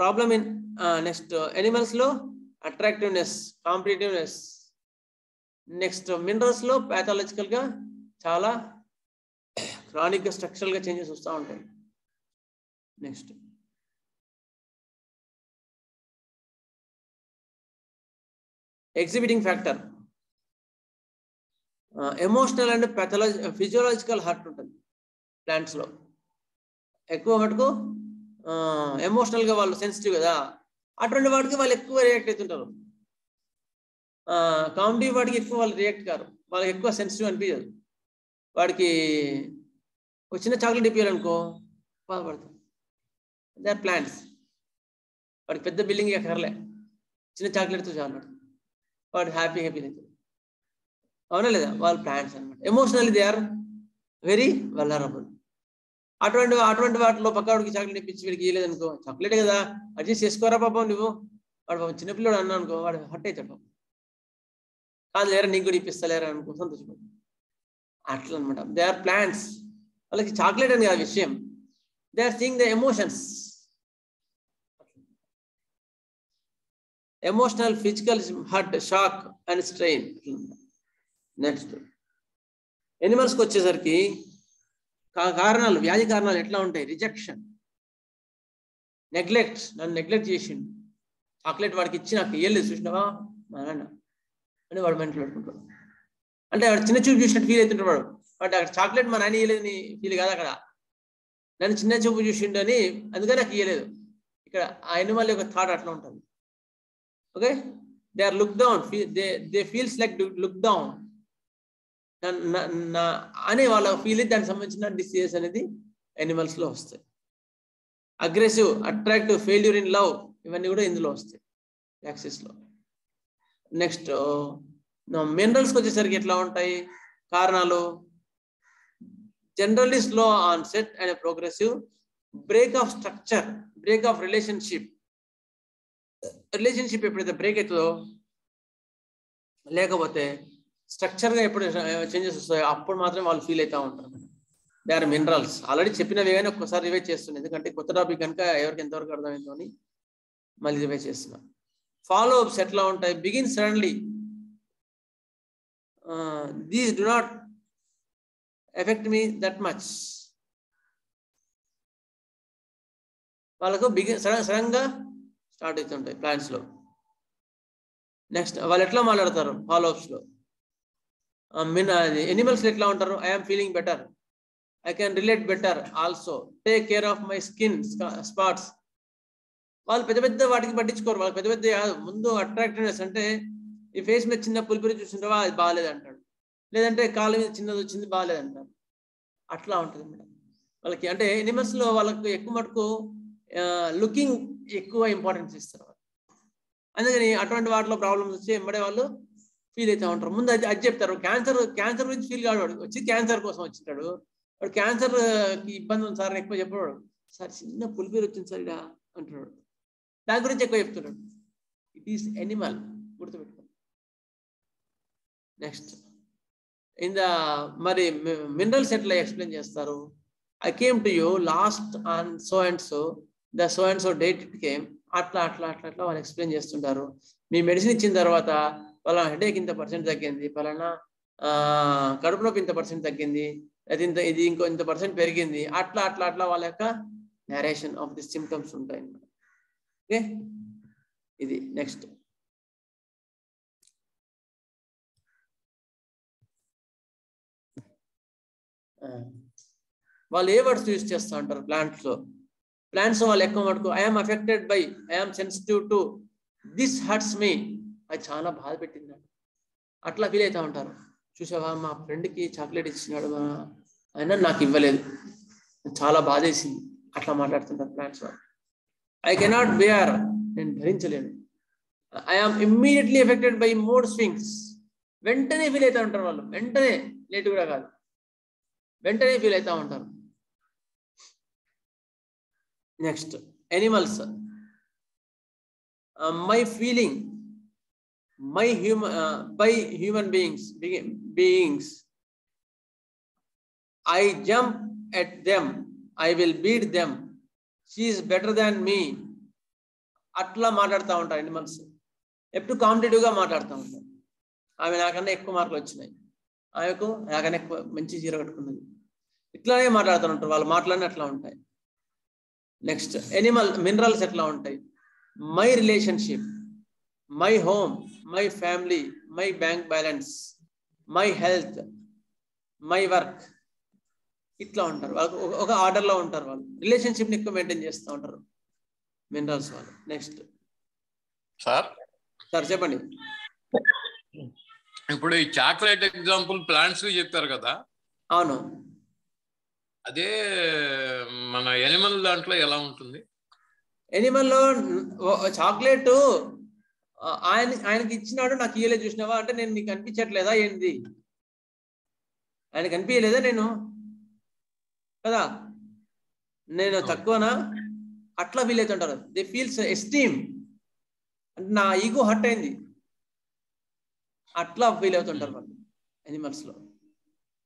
ప్రాబ్లమ్ ఇన్ నెక్స్ట్ ఎనిమల్స్లో అట్రాక్టివ్నెస్, కాంపిటేటివ్నెస్. నెక్స్ట్ మినరల్స్లో ప్యాథాలజికల్గా చాలా క్రానిక్గా స్ట్రక్చరల్గా చేంజెస్ వస్తూ ఉంటాయి. Next exhibiting factor, emotional and physiological hurt ఉంటుంది ప్లాంట్స్లో. ఎక్కువ మటుకు ఎమోషనల్గా వాళ్ళు సెన్సిటివ్ కదా, అటువంటి వాటికి వాళ్ళు ఎక్కువ రియాక్ట్ అవుతుంటారు. కామెడీ వాటికి ఎక్కువ వాళ్ళు రియాక్ట్ కారు, వాళ్ళకి ఎక్కువ సెన్సిటివ్ అనిపించదు. వాడికి ఒక చిన్న చాక్లెట్ ఇప్పించాలనుకో బాధపడతారు. They are plants. వాడికి పెద్ద బిల్డింగ్ ఎక్కర్లే, చిన్న చాక్లెట్తో చాలు వాడు హ్యాపీ అవుతుంది. అవునా లేదా? వాళ్ళు ప్లాంట్స్ అనమాట. Emotionally they are very vulnerable. అటువంటి వాటిలో పక్కవాడికి చాక్లెట్ ఇప్పించి వీడికి ఇవ్వలేదు అనుకో, చాక్లెట్ కదా అడ్జస్ట్ చేసుకోరా పాపం నువ్వు, వాడు పాపం చిన్నపిల్లడు అన్నా అనుకో వాడు హట్ అవుతాడు. కాదు లేరా నీకు కూడా ఇప్పిస్తలేరా అనుకో సంతోషపడు. అట్లా అనమాట. They are plants. వాళ్ళకి చాక్లెట్ అని కాదు విషయం, they are seeing the emotions. Emotional, physical hurt, shock and strain. Next ఎనిమల్స్కి వచ్చేసరికి కారణాలు, వ్యాధి కారణాలు ఎట్లా ఉంటాయి? Rejection, neglect. నన్ను నెగ్లెక్ట్ చేసిండు, చాక్లెట్ వాడికి ఇచ్చి నాకు ఇయ్యలేదు చూసినావా మా నాన్న అని వాడు మెంటలు పెట్టుకుంటాడు. అంటే వాడు చిన్న చూపు చూసినట్టు ఫీల్ అవుతుంటాడు వాడు. బట్ అక్కడ చాక్లెట్ మా నాన్న ఇయ్యలేదని ఫీల్ కాదు, అక్కడ నన్ను చిన్న చూపు చూసిండు అని అందుకని నాకు ఇయ్యలేదు. ఇక్కడ ఆ ఎనిమల్ యొక్క థాట్ అట్లా ఉంటుంది. Okay, they are look down, they feels like look down అనే వాళ్ళ ఫీల్. దానికి సంబంధించిన డిసీజెస్ అనేది ఎనిమల్స్ లో వస్తాయి. Aggressive, attractive, failure in love, ఇవన్నీ కూడా ఇందులో వస్తాయి యాక్సిస్ లో. నెక్స్ట్ మినరల్స్కి వచ్చేసరికి ఎట్లా ఉంటాయి కారణాలు? Generally slow on set and progressive, break of structure, break of relationship ఎప్పుడైతే బ్రేక్ అవుతుందో, లేకపోతే స్ట్రక్చర్గా ఎప్పుడు చేంజెస్ వస్తాయో అప్పుడు మాత్రం వాళ్ళు ఫీల్ అవుతూ ఉంటారు. They are minerals. ఆల్రెడీ చెప్పినవి కానీ ఒక్కసారి రివైజ్ చేస్తున్నాను, ఎందుకంటే కొత్త టాపిక్ కనుక ఎవరికి ఎంతవరకు అర్థమైందో అని మళ్ళీ రివైజ్ చేస్తున్నా. ఫాలో అప్స్ ఎట్లా ఉంటాయి? Begin suddenly, these do not effect me that much. వాళ్ళకు సడన్ గా స్టార్ట్ అవుతుంటాయి ప్లాంట్స్ లో. నెక్స్ట్ వాళ్ళు ఎట్లా మాట్లాడతారు ఫాలో అప్స్ లో? ఎనిమల్స్ ఎట్లా ఉంటారు? I'm feeling better, I can relate better, also take care of my skin spots. వాళ్ళు పెద్ద పెద్ద వాటికి పట్టించుకోరు, వాళ్ళు పెద్ద పెద్ద ముందు అట్రాక్టివ్నెస్ అంటే ఈ ఫేస్ మీద చిన్న పులిపురి చూస్తుంటావా అది బాగాలేదు అంటాడు, లేదంటే కాళ్ళ మీద చిన్నది వచ్చింది బాగాలేదు అంటారు. అట్లా ఉంటుంది మేడం వాళ్ళకి. అంటే ఎనిమల్స్ లో వాళ్ళకి ఎక్కువ మటుకు లుకింగ్ ఎక్కువ ఇంపార్టెన్స్ ఇస్తారు. అందుకని అటువంటి వాటిలో ప్రాబ్లమ్స్ వచ్చి ఎంబడే వాళ్ళు ఫీల్ అవుతూ ఉంటారు. ముందు అది చెప్తారు. క్యాన్సర్ గురించి ఫీల్ కాడు, వాడు వచ్చి క్యాన్సర్ కోసం వచ్చింటాడు. వాడు క్యాన్సర్కి ఇబ్బంది ఉంది సార్ ఎక్కువ చెప్పాడు. సార్ చిన్న పులిపేరు వచ్చింది సార్ ఇడా అంటున్నాడు. దాని గురించి ఎక్కువ చెప్తున్నాడు. ఇట్ ఈస్ ఎనిమల్, గుర్తుపెట్టుకో. నెక్స్ట్ మరి మినరల్స్ ఎట్లా ఎక్స్ప్లెయిన్ చేస్తారు? I came to you last on so and so, the so and so date it came. అట్లా వాళ్ళు ఎక్స్ప్లెయిన్ చేస్తుంటారు. మీ మెడిసిన్ ఇచ్చిన తర్వాత పలానా హెడేక్ ఇంత % తగ్గింది, పలానా కడుపు నొప్పి ఇంత % తగ్గింది, అది ఇది ఇంకో ఇంత % పెరిగింది, అట్లా వాళ్ళ యొక్క నరేషన్ ఆఫ్ ది సిమ్టమ్స్ ఉంటాయి. ఓకే, ఇది నెక్స్ట్. వాళ్ళు ఏ వర్డ్స్ యూజ్ చేస్తూ ఉంటారు ప్లాంట్స్ వాళ్ళు ఎక్కువ మటుకు I'm affected by, I'm sensitive to, this hurts me, అది చాలా బాధ పెట్టింది అట్లా ఫీల్ అవుతూ ఉంటారు. చూసావా మా ఫ్రెండ్కి చాక్లెట్ ఇచ్చినాడు అయినా నాకు ఇవ్వలేదు, చాలా బాధేసింది, అట్లా మాట్లాడుతుంటారు ప్లాంట్స్ వాళ్ళు. ఐ కెనాట్ బేర్, నేను భరించలేను. I'm immediately affected by mood swings, వెంటనే ఫీల్ అవుతూ ఉంటారు వాళ్ళు, వెంటనే, లేట్ కూడా కాదు, వెంటనే ఫీల్ అవుతూ ఉంటారు. Next animals, my feeling, by human beings, I jump at them, I will beat them, she is better than me, అట్లా మాట్లాడుతూ ఉంటారు ఎనిమల్స్. ఎప్పుడు కాంపిటేటివ్గా మాట్లాడుతూ ఉంటారు. ఆమె నాకన్నా ఎక్కువ మార్కులు వచ్చినాయి, ఆమెకు నాకన్నా ఎక్కువ మంచి చీర కట్టుకున్నది, ఇట్లానే మాట్లాడుతూ ఉంటారు. వాళ్ళు మాట్లాడిన అట్లా ఉంటాయి. నెక్స్ట్ మినరల్స్ ఎట్లా ఉంటాయి? My relationship, my home, my family, my bank balance, my health, my work, ఇట్లా ఉంటారు. వాళ్ళకు ఒక ఆర్డర్లో ఉంటారు. వాళ్ళు రిలేషన్షిప్ని ఎక్కువ మెయింటైన్ చేస్తూ ఉంటారు మినరల్స్ వాళ్ళు. నెక్స్ట్ సార్ చెప్పండి. ఇప్పుడు ఈ చాక్లెట్ ఎగ్జాంపుల్ ప్లాంట్స్ చెప్పారు కదా. అవును. అదే మన ఎనిమల్ దాంట్లో ఎలా ఉంటుంది? ఎనిమల్లో చాక్లెట్ ఆయనకి ఇచ్చినాడు, నాకు ఇయ్యలేదు, చూసినావా అంటే నేను నీకు అనిపించట్లేదా ఏంది? ఆయనకు అనిపించలేదా నేను కదా, నేను తక్కువనా, అట్లా ఫీల్ అవుతుంటారు. దే ఫీల్స్ ఎస్టీమ్, అంటే నా ఈగో హర్ట్ అయింది, అట్లా ఫీల్ అవుతుంటారు వాళ్ళు ఎనిమల్స్ లో.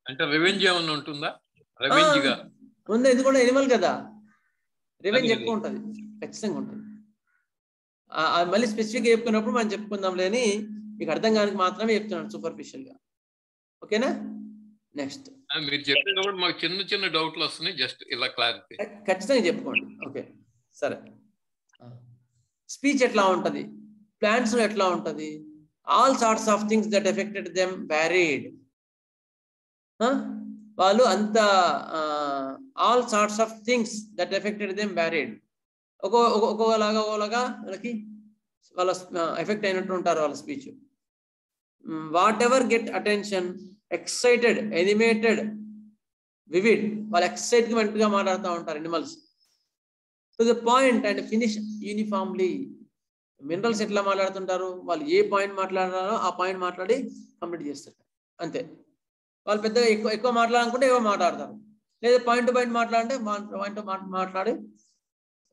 అంటే రివెంజ్ ఏమన్నా ఉంటుందా? ఉంది, ఇది కూడా ఎనిమల్ కదా, రివెంజ్ ఎక్కువ ఉంటుంది, ఖచ్చితంగా ఉంటుంది. మళ్ళీ స్పెసిఫిక్గా చెప్పుకున్నప్పుడు మనం చెప్పుకుందాం లేని, మీకు అర్థం కానికి మాత్రమే చెప్తున్నాను సూపర్ఫిషియల్ గా. ఓకేనా? నెక్స్ట్ మీరు చెప్పేటప్పుడు మాకు చిన్న డౌట్లు వస్తున్నాయి, జస్ట్ ఇలా క్లారిటీ. ఖచ్చితంగా చెప్పుకోండి. ఓకే సరే. స్పీచ్ ఎట్లా ఉంటుంది? ప్లాంట్స్ ఎట్లా ఉంటుంది? All sorts of things that affected them varied. వాళ్ళు అంత all sorts of things that affected them varied, ఒక్కొక్కలాగా వాళ్ళకి వాళ్ళ ఎఫెక్ట్ అయినట్టు ఉంటారు వాళ్ళ speech. Whatever get attention, excited, animated, vivid, వాళ్ళు ఎక్సైట్మెంట్ గా మాట్లాడుతూ ఉంటారు animals. To the point and finish uniformly. Minerals ఎట్లా మాట్లాడుతుంటారు? వాళ్ళు ఏ పాయింట్ మాట్లాడారో ఆ పాయింట్ మాట్లాడి కంప్లీట్ చేస్తారు, అంతే. వాళ్ళు పెద్దగా ఎక్కువ మాట్లాడాలనుకుంటే ఎక్కువ మాట్లాడతారు, లేదా పాయింట్ టు పాయింట్ మాట్లాడంటే పాయింట్ మాట్లాడి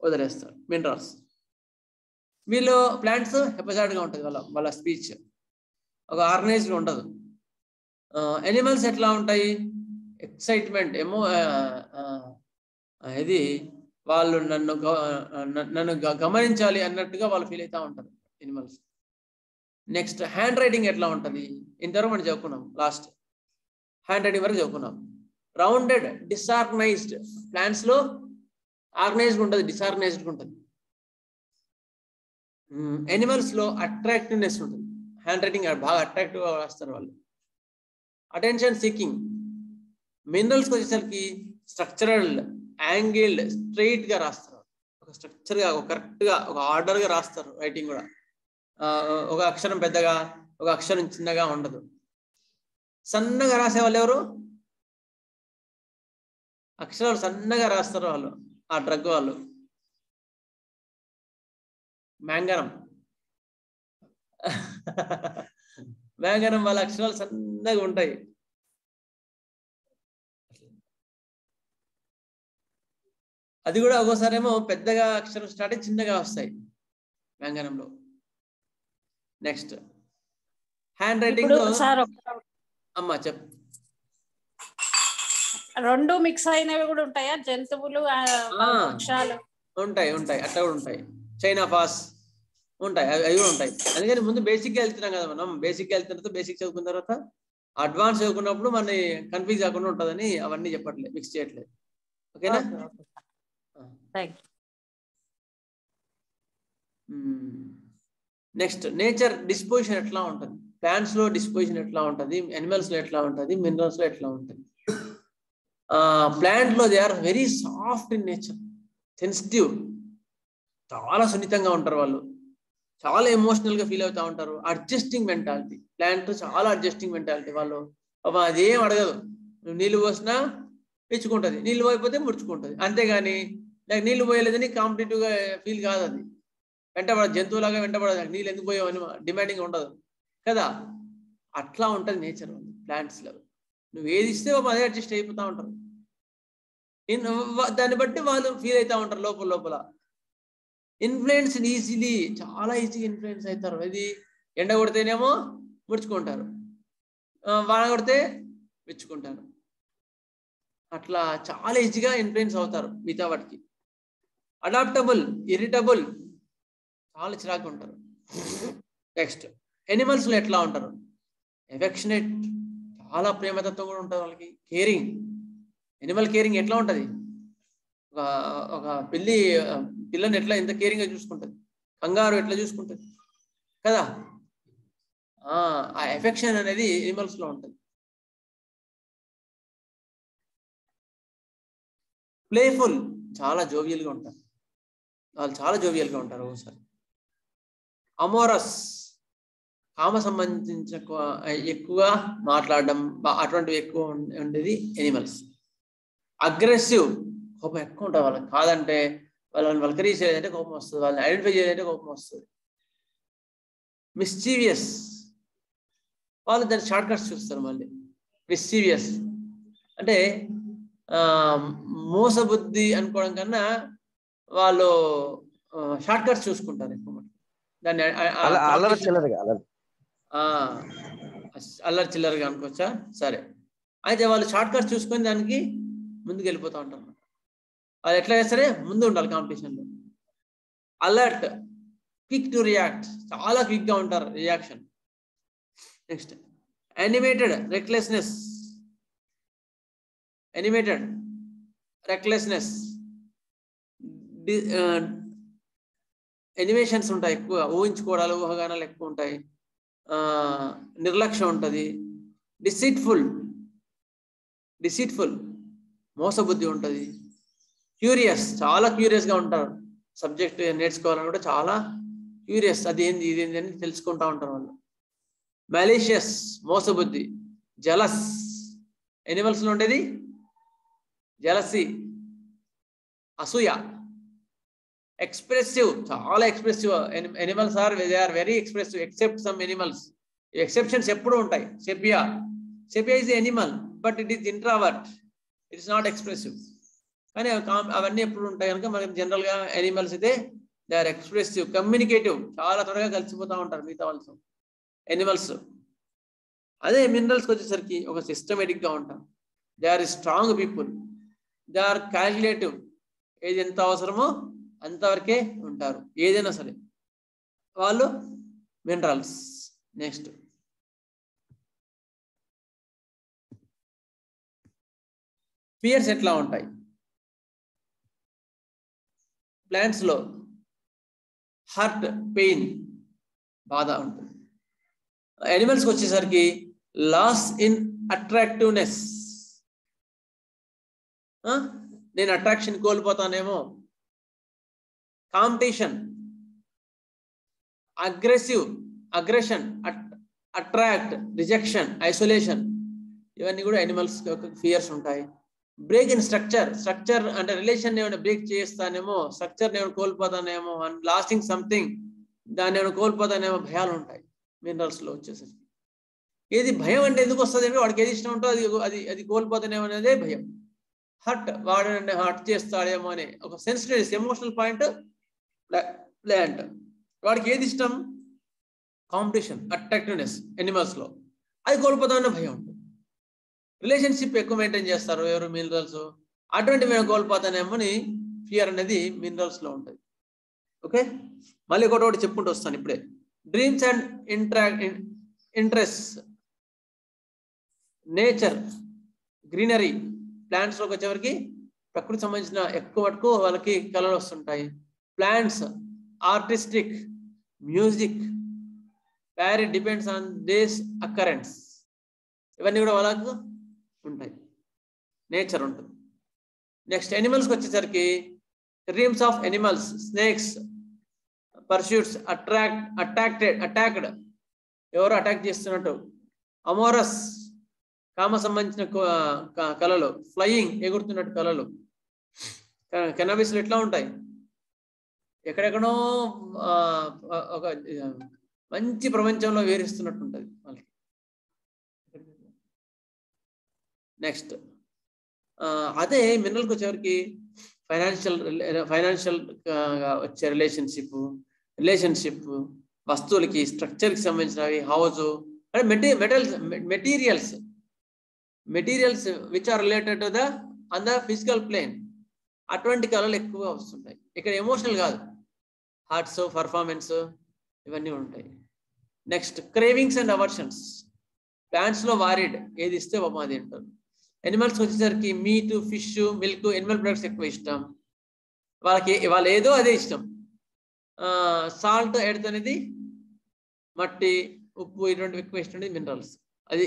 వదిలేస్తారు మినరల్స్. వీళ్ళు ప్లాంట్స్ ఎపిసోడ్గా ఉంటుంది వాళ్ళ స్పీచ్, ఒక ఆర్గనైజ్గా ఉండదు. ఎనిమల్స్ ఎట్లా ఉంటాయి? ఎక్సైట్మెంట్, ఇది వాళ్ళు నన్ను గమనించాలి అన్నట్టుగా వాళ్ళు ఫీల్ అవుతూ ఉంటారు ఎనిమల్స్. నెక్స్ట్ హ్యాండ్ రైటింగ్ ఎట్లా ఉంటుంది? ఇంతవరకు మనం చెప్పుకున్నాం, లాస్ట్ హ్యాండ్ రైటింగ్ వరకు చెప్పుకున్నాం. Rounded, disorganised. ప్లాంట్స్ లో ఆర్గనైజ్డ్ ఉంటుంది, డిసార్గనైజ్డ్ ఉంటుంది. ఎనిమల్స్ లో అట్రాక్టివ్నెస్ ఉంటుంది. హ్యాండ్ రైటింగ్ బాగా అట్రాక్టివ్ గా రాస్తారు వాళ్ళు. Attention seeking. మినరల్స్కి వచ్చేసరికి స్ట్రక్చరల్, యాంగిల్డ్, స్ట్రైట్ గా రాస్తారు. ఒక స్ట్రక్చర్ గా, ఒక కరెక్ట్ గా, ఒక ఆర్డర్ గా రాస్తారు. రైటింగ్ కూడా ఒక అక్షరం పెద్దగా, ఒక అక్షరం చిన్నగా ఉండదు. సన్నగా రాసే వాళ్ళు ఎవరు? అక్షరాలు సన్నగా రాస్తారు వాళ్ళు, ఆ డ్రగ్ వాళ్ళు. మ్యాంగనం వాళ్ళ అక్షరాలు సన్నగా ఉంటాయి. అది కూడా ఒక్కోసారి ఏమో పెద్దగా అక్షరం స్టార్ట్ అయ్యి చిన్నగా వస్తాయి. వ్యంగనంలో. Next handwriting. అమ్మా చెప్పు. రెండు మిక్స్ అయినవి కూడా ఉంటాయా? జంతువులు, వృక్షాలు ఉంటాయి అట్లా కూడా ఉంటాయి. చైనా పాస్ ఉంటాయి, అవి కూడా ఉంటాయి. అందుకని ముందు బేసిక్ గా వెళ్తున్నాం కదా మనం. బేసిక్ గా వెళ్తున్న తర్వాత బేసిక్ చదువుకున్న తర్వాత అడ్వాన్స్ చదువుకున్నప్పుడు మన కన్ఫ్యూజ్ కాకుండా ఉంటుందని అవన్నీ చెప్పట్లేదు, మిక్స్ చేయట్లేదు. ఓకేనా? నెక్స్ట్ నేచర్ డిస్పోజిషన్ ఎట్లా ఉంటుంది, ప్లాంట్స్ లో డిస్పోజిషన్ ఎట్లా ఉంటుంది, అనిమల్స్ లో ఎట్లా ఉంటుంది, మినరల్స్ లో ఎట్లా ఉంటుంది. ప్లాంట్ లో they are very soft in nature, sensitive, చాలా సున్నితంగా ఉంటారు వాళ్ళు, చాలా ఎమోషనల్ గా ఫీల్ అవుతూ ఉంటారు. అడ్జస్టింగ్ మెంటాలిటీ, ప్లాంట్ చాలా అడ్జస్టింగ్ మెంటాలిటీ వాళ్ళు. అదేం అడగదు, నువ్వు నీళ్ళు పోసినా మెచ్చుకుంటుంది, నీళ్ళు పోయిపోతే ముడుచుకుంటుంది, అంతేగాని నాకు నీళ్ళు పోయలేదని కాంపిటేటివ్ గా ఫీల్ కాదు. అది వెంటబడదు, జంతువులాగా వెంటబడదు, నీళ్ళు ఎందుకు పోయావని డిమాండింగ్ ఉండదు కదా. అట్లా ఉంటుంది నేచర్ ప్లాంట్స్ లో. నువ్వు ఏది ఇస్తే అదే అడ్జస్ట్ అయిపోతూ ఉంటారు. దాన్ని బట్టి వాళ్ళు ఫీల్ అవుతూ ఉంటారు లోపల. ఇన్ఫ్లుయెన్స్ ఈజీలీ, చాలా ఈజీగా ఇన్ఫ్లుయెన్స్ అవుతారు. ఇది ఎండ కొడితేనేమో ముడుచుకుంటారు, వాన కొడితే మెచ్చుకుంటారు. అట్లా చాలా ఈజీగా ఇన్ఫ్లుయెన్స్ అవుతారు మిగతా వాటికి. అడాప్టబుల్, ఇరిటబుల్, చాలా చిరాకు ఉంటారు. నెక్స్ట్ ఎనిమల్స్ లో ఎట్లా ఉంటారు? ఎఫెక్షనేట్, చాలా ప్రేమతత్వం కూడా ఉంటుంది వాళ్ళకి. కేరింగ్, ఎనిమల్ కేరింగ్ ఎట్లా ఉంటుంది? ఒక పిల్లని ఎట్లా ఎంత కేరింగ్ గా చూసుకుంటుంది, కంగారు ఎట్లా చూసుకుంటుంది కదా. ఆ ఎఫెక్షన్ అనేది ఎనిమల్స్ లో ఉంటుంది. ప్లేఫుల్, చాలా జోవియల్ గా ఉంటారు వాళ్ళు, చాలా జోవియల్ గా ఉంటారు ఒకసారి. అమోరస్, కామ సంబంధించిన ఎక్కువగా మాట్లాడడం అటువంటివి ఎక్కువ ఉండేది ఎనిమల్స్. అగ్రెసివ్, కోపం ఎక్కువ ఉంటుంది వాళ్ళకి. కాదంటే వాళ్ళని వల్కరీ చేయాలంటే కోపం వస్తుంది, వాళ్ళని ఐడెంటిఫై చేయాలంటే కోపం వస్తుంది. మిస్చీవియస్, వాళ్ళు దాని షార్ట్ కట్స్ చూస్తారు. మళ్ళీ మిస్చీవియస్ అంటే మోసబుద్ధి అనుకోవడం కన్నా వాళ్ళు షార్ట్ కట్స్ చూసుకుంటారు ఎక్కువ. దాన్ని అల్లరి చిల్లరగా అనుకోవచ్చా? సరే, అయితే వాళ్ళు షార్ట్ కట్స్ చూసుకొని దానికి ముందుకు వెళ్ళిపోతూ ఉంటారు. వాళ్ళు ఎట్లా చేస్తారే ముందు ఉండాలి కాంపిటీషన్లో. అలర్ట్, క్విక్ టు రియాక్ట్, చాలా క్విక్ గా ఉంటారు reaction. Next animated, recklessness, animated recklessness, animations ఉంటాయి ఎక్కువ, ఊహించుకోవడాలు ఊహగానాలు ఎక్కువ ఉంటాయి. నిర్లక్ష్యం ఉంటుంది. డిసీట్ఫుల్, మోసబుద్ధి ఉంటుంది. క్యూరియస్, చాలా క్యూరియస్ గా ఉంటారు. సబ్జెక్ట్ నేర్చుకోవాలని కూడా చాలా క్యూరియస్, అదేంది ఇదేంది అని తెలుసుకుంటా ఉంటారు వాళ్ళు. మాలిషియస్, మోసబుద్ధి. జలస్, ఎనిమల్స్ లో ఉండేది జలసీ, అసూయ. ఎక్స్ప్రెసివ్, చాలా expressive. Animals they are very expressive except some animals. Exceptions ఎప్పుడు ఉంటాయి. Sepia is animal but it is introvert, it is not expressive. కానీ అవన్నీ ఎప్పుడు ఉంటాయి కనుక మనకి జనరల్ గా ఎనిమల్స్ అయితే దే ఆర్ ఎక్స్ప్రెసివ్, కమ్యూనికేటివ్, చాలా త్వరగా కలిసిపోతూ ఉంటారు మిగతా వాళ్ళతో ఎనిమల్స్. అదే మినరల్స్కి వచ్చేసరికి ఒక సిస్టమేటిక్ గా ఉంటారు. They are strong people, they are calculative, ఏది ఎంత అవసరమో అంతవరకే ఉంటారు ఏదైనా సరే వాళ్ళు మినరల్స్. నెక్స్ట్ ఫియర్స్ ఎట్లా ఉంటాయి ప్లాంట్స్ లో? హర్ట్, పెయిన్, బాధ ఉంటుంది. యానిమల్స్కి వచ్చేసరికి లాస్ ఇన్ అట్రాక్టివ్నెస్, నేను అట్రాక్షన్ కోల్పోతానేమో. Competition, aggression, attract, rejection, isolation, ఇవన్నీ కూడా యానిమల్స్ ఫియర్స్ ఉంటాయి. బ్రేక్ ఇన్ స్ట్రక్చర్ అంటే రిలేషన్ ఏమైనా బ్రేక్ చేస్తానేమో, స్ట్రక్చర్ ఏమైనా కోల్పోతానేమో, అండ్ లాస్టింగ్ సంథింగ్, దాన్ని ఏమైనా కోల్పోతానేమో భయాలు ఉంటాయి మినరల్స్ లో వచ్చేసరికి. ఏది భయం అంటే ఎందుకు వస్తుంది అంటే వాడికి ఏది ఇష్టం ఉంటుందో అది కోల్పోతానేమో అనేదే భయం. హర్ట్, వాడు హర్ట్ చేస్తాడేమో అనే ఒక సెన్సిటివ్ ఎమోషనల్ పాయింట్ ప్లాంట్. వాడికి ఏది ఇష్టం? కాంపిటీషన్, అట్రాక్టివ్నెస్ ఎనిమల్స్లో, అది కోల్పోతామన్న భయం ఉంటుంది. రిలేషన్షిప్ ఎక్కువ మెయింటైన్ చేస్తారు ఎవరు? మినరల్స్. అటువంటి మేము కోల్పోతానేమోని ఫియర్ అనేది మినరల్స్లో ఉంటుంది. ఓకే, మళ్ళీ ఒకటి చెప్పుకుంటూ వస్తాను ఇప్పుడే. Dreams and interest, nature, greenery, ప్లాంట్స్లోకి వచ్చేవరకు ప్రకృతికి సంబంధించిన ఎక్కువ మటుకు వాళ్ళకి కళలు వస్తుంటాయి. Plants, artistic, music, vary depends on this occurrence, ఇవన్నీ కూడా వాళ్ళకు ఉంటాయి. నేచర్ ఉంటుంది. నెక్స్ట్ ఎనిమల్స్కి వచ్చేసరికి dreams of animals, snakes, pursuits, attacked, ఎవరు అటాక్ చేస్తున్నట్టు, అమోరస్, కామ సంబంధించిన కళలు, ఫ్లయింగ్, ఎగురుతున్నట్టు కళలు. కెనబిస్లు ఎట్లా ఉంటాయి? ఎక్కడెక్కడో ఒక మంచి ప్రపంచంలో వేరిస్తున్నట్టు ఉంటుంది వాళ్ళకి. నెక్స్ట్ అదే మినరల్కి వచ్చేవరికి ఫైనాన్షియల్ వచ్చే రిలేషన్షిప్, వస్తువులకి, స్ట్రక్చర్కి సంబంధించినవి, house, materials which are related to on the physical plane, అటువంటి కళలు ఎక్కువగా వస్తుంటాయి. ఇక్కడ ఎమోషనల్ కాదు, హార్ట్స్, పర్ఫార్మెన్స్, ఇవన్నీ ఉంటాయి. నెక్స్ట్ క్రేవింగ్స్ అండ్ అవర్షన్స్, ప్లాంట్స్లో వారిడ్, ఏది ఇస్తే బాబా అది తింటారు. ఎనిమల్స్కి వచ్చేసరికి meet, fish, milk, Animal products ఎక్కువ ఇష్టం వాళ్ళు ఏదో అదే ఇష్టం. సాల్ట్, ఎర్త్ అనేది, మట్టి, ఉప్పు, ఇటువంటివి ఎక్కువ ఇష్టం. మినరల్స్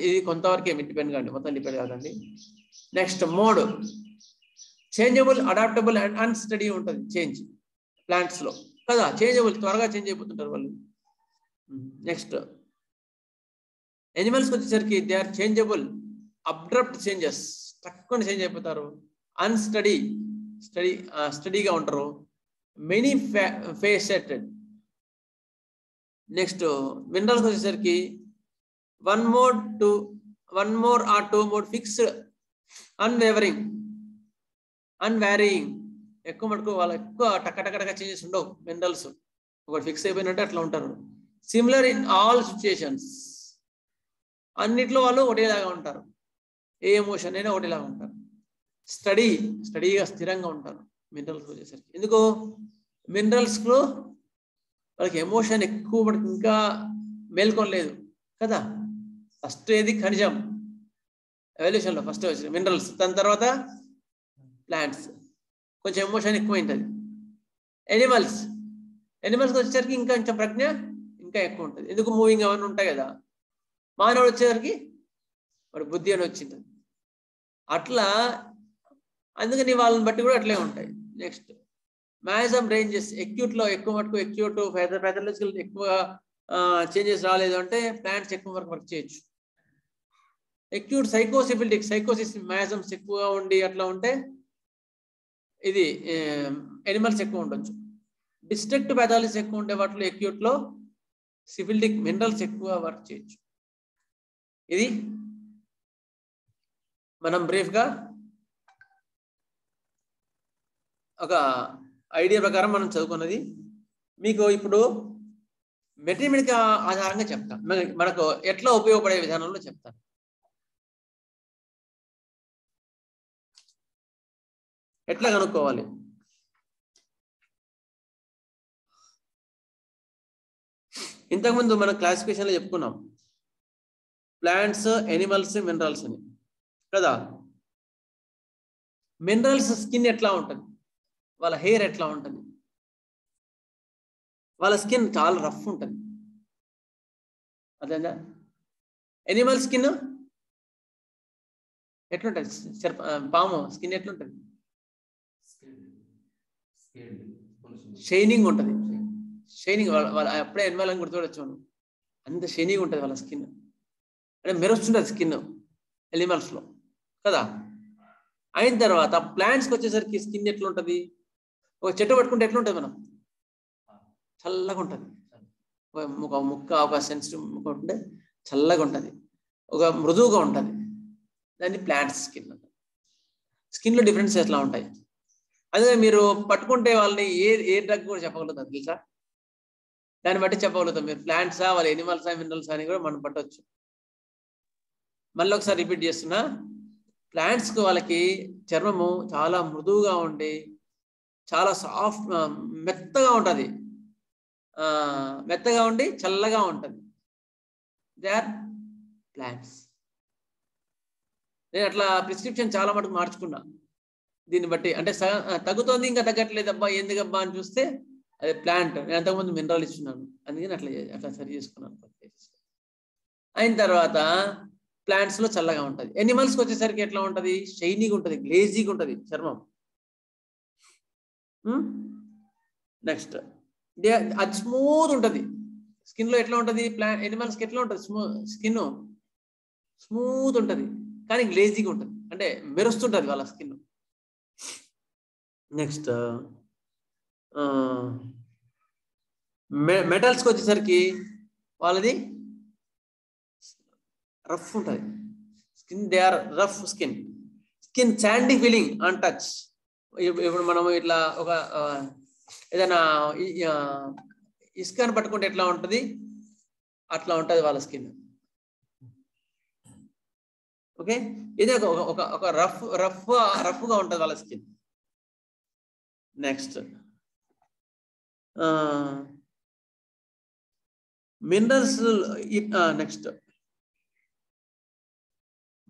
ఇది కొంతవరకే డిపెండ్ కాండి, మొత్తం డిపెండ్ కాదండి. Next mode, changeable, adaptable and unsteady ఉంటుంది. చేంజ్ ప్లాంట్స్లో కదా, చేంజబుల్, త్వరగా చేంజ్ అయిపోతుంటారు వాళ్ళు. నెక్స్ట్ ఎనిమల్స్కి వచ్చేసరికి they are changeable, abrupt changes, తక్కువ చేంజ్ అయిపోతారు. స్టడీగా ఉంటారు. Many faceted. నెక్స్ట్ మినరల్స్ వచ్చేసరికి one more or two more fixed, unvarying, ఎక్కువ మటుకు వాళ్ళు ఎక్కువ టక్కటక్క చేంజెస్ ఉండవు. మినరల్స్ ఒకటి ఫిక్స్ అయిపోయినట్టు అట్లా ఉంటారు. సిమిలర్ ఇన్ ఆల్ సిచ్యుయేషన్స్, అన్నిట్లో వాళ్ళు ఒకటేలాగా ఉంటారు. ఏ ఎమోషన్ అయినా ఒకటేలాగా ఉంటారు. స్టడీగా స్థిరంగా ఉంటారు మినరల్స్ వచ్చేసరికి. ఎందుకు? మినరల్స్లో వాళ్ళకి ఎమోషన్ ఎక్కువ పడుతుంది, ఇంకా మేల్కొనలేదు కదా. ఫస్ట్ ఏది? ఖనిజం, ఎవల్యూషన్లో ఫస్ట్ వచ్చింది మినరల్స్, దాని తర్వాత ప్లాంట్స్, కొంచెం ఎమోషన్ ఎక్కువ ఉంటుంది. ఎనిమల్స్కి వచ్చేసరికి ఇంకా కొంచెం ప్రజ్ఞ ఇంకా ఎక్కువ ఉంటుంది. ఎందుకు? మూవింగ్ అవన్నీ ఉంటాయి కదా. మానవుడు వచ్చేసరికి వాడు బుద్ధి అని వచ్చింది. అట్లా అందుకని వాళ్ళని బట్టి కూడా అట్లే ఉంటాయి. నెక్స్ట్ మ్యాక్సిమం రేంజెస్, ఎక్యూట్లో ఎక్కువ మటుకు ఎక్యూట్, ప్యాథలాజికల్ ఎక్కువ చేంజెస్ రాలేదు అంటే ప్లాంట్స్ ఎక్కువ వరకు వర్క్ చేయొచ్చు. ఎక్యూట్ సైకోసిస్ మ్యాక్సిమమ్స్ ఎక్కువగా ఉండి అట్లా ఉంటే ఇది ఎనిమల్స్ ఎక్కువ ఉండొచ్చు. డిస్ట్రక్ట్ ప్యాథాలజీస్ ఎక్కువ ఉండే వాటిలో ఎక్యూట్లో సిఫిలిటిక్ మినరల్స్ ఎక్కువ వర్క్ చేయొచ్చు. ఇది మనం బ్రీఫ్గా ఒక ఐడియా ప్రకారం మనం చదువుకున్నది. మీకు ఇప్పుడు మెటీరియల్ ఆధారంగా చెప్తాను, మనకు ఎట్లా ఉపయోగపడే విధానంలో చెప్తాను. ఎట్లా కనుక్కోవాలి? ఇంతకుముందు మనం క్లాసిఫికేషన్లో చెప్పుకున్నాం, ప్లాంట్స్, ఎనిమల్స్, మినరల్స్ అని కదా. మినరల్స్ స్కిన్ ఎట్లా ఉంటుంది, వాళ్ళ హెయిర్ ఎట్లా ఉంటుంది, వాళ్ళ స్కిన్ చాలా రఫ్ ఉంటుంది. అదేనా? ఎనిమల్ స్కిన్ ఎట్లుంటుంది? పాము స్కిన్ ఎట్లుంటుంది? షైనింగ్ ఉంటుంది. షైనింగ్, వాళ్ళ అప్పుడే ఎనిమల్ అని గుర్తుపడచ్చు, అంత షైనింగ్ ఉంటుంది వాళ్ళ స్కిన్, అంటే మెరుస్తుంటుంది స్కిన్ ఎనిమల్స్లో కదా. అయిన తర్వాత ప్లాంట్స్కి వచ్చేసరికి స్కిన్ ఎట్లా ఉంటుంది? ఒక చెట్టు పట్టుకుంటే ఎట్లుంటుంది? మనం చల్లగా ఉంటుంది. ఒక ముక్క, ఒక సెన్సిటివ్ ముక్క ఉంటే చల్లగా ఉంటుంది, ఒక మృదువుగా ఉంటుంది. దాన్ని ప్లాంట్స్ స్కిన్లో డిఫరెన్స్ ఎట్లా ఉంటాయి. అదే మీరు పట్టుకుంటే వాళ్ళని ఏ డ్రగ్ కూడా చెప్పగలుగుతారు తెలుసా? దాన్ని బట్టి చెప్పగలుగుతాం మీరు ప్లాంట్సా వాళ్ళ ఎనిమల్సా మినరల్స్ అని కూడా మనం పట్టవచ్చు. మళ్ళీ ఒకసారి రిపీట్ చేస్తున్నా, ప్లాంట్స్కి వాళ్ళకి చర్మము చాలా మృదువుగా ఉండి చాలా సాఫ్ట్ మెత్తగా ఉంటుంది, మెత్తగా ఉండి చల్లగా ఉంటుంది. They are plants. నేను అట్లా ప్రిస్క్రిప్షన్ చాలా మటుకు మార్చుకున్నా దీన్ని బట్టి. అంటే తగ్గుతోంది ఇంకా తగ్గట్లేదబ్బా ఎందుకబ్బా అని చూస్తే అదే ప్లాంట్. నేను అంతకుముందు మినరల్ ఇస్తున్నాను అందుకని అట్లా సరి చేసుకున్నాను. అయిన తర్వాత ప్లాంట్స్ లో చల్లగా ఉంటుంది. ఎనిమల్స్కి వచ్చేసరికి ఎట్లా ఉంటుంది, షైనీగా ఉంటుంది, గ్లేజీగా ఉంటుంది చర్మం. నెక్స్ట్ అది స్మూత్ ఉంటుంది. స్కిన్ లో ఎట్లా ఉంటుంది, ఎనిమల్స్కి ఎట్లా ఉంటుంది స్కిన్ స్మూత్ ఉంటుంది కానీ గ్లేజీగా ఉంటుంది, అంటే మెరుస్తుంటుంది వాళ్ళ స్కిన్. నెక్స్ట్ మెటల్స్కి వచ్చేసరికి వాళ్ళది రఫ్ ఉంటుంది skin. They are rough skin. Sandy feeling on touch. ఇప్పుడు మనం ఇట్లా ఒక ఏదైనా ఇసుకను పట్టుకుంటే ఎట్లా ఉంటుంది అట్లా ఉంటుంది వాళ్ళ స్కిన్. ఓకే, ఇది ఒక రఫ్గా ఉంటుంది వాళ్ళ skin. Next minerals. Next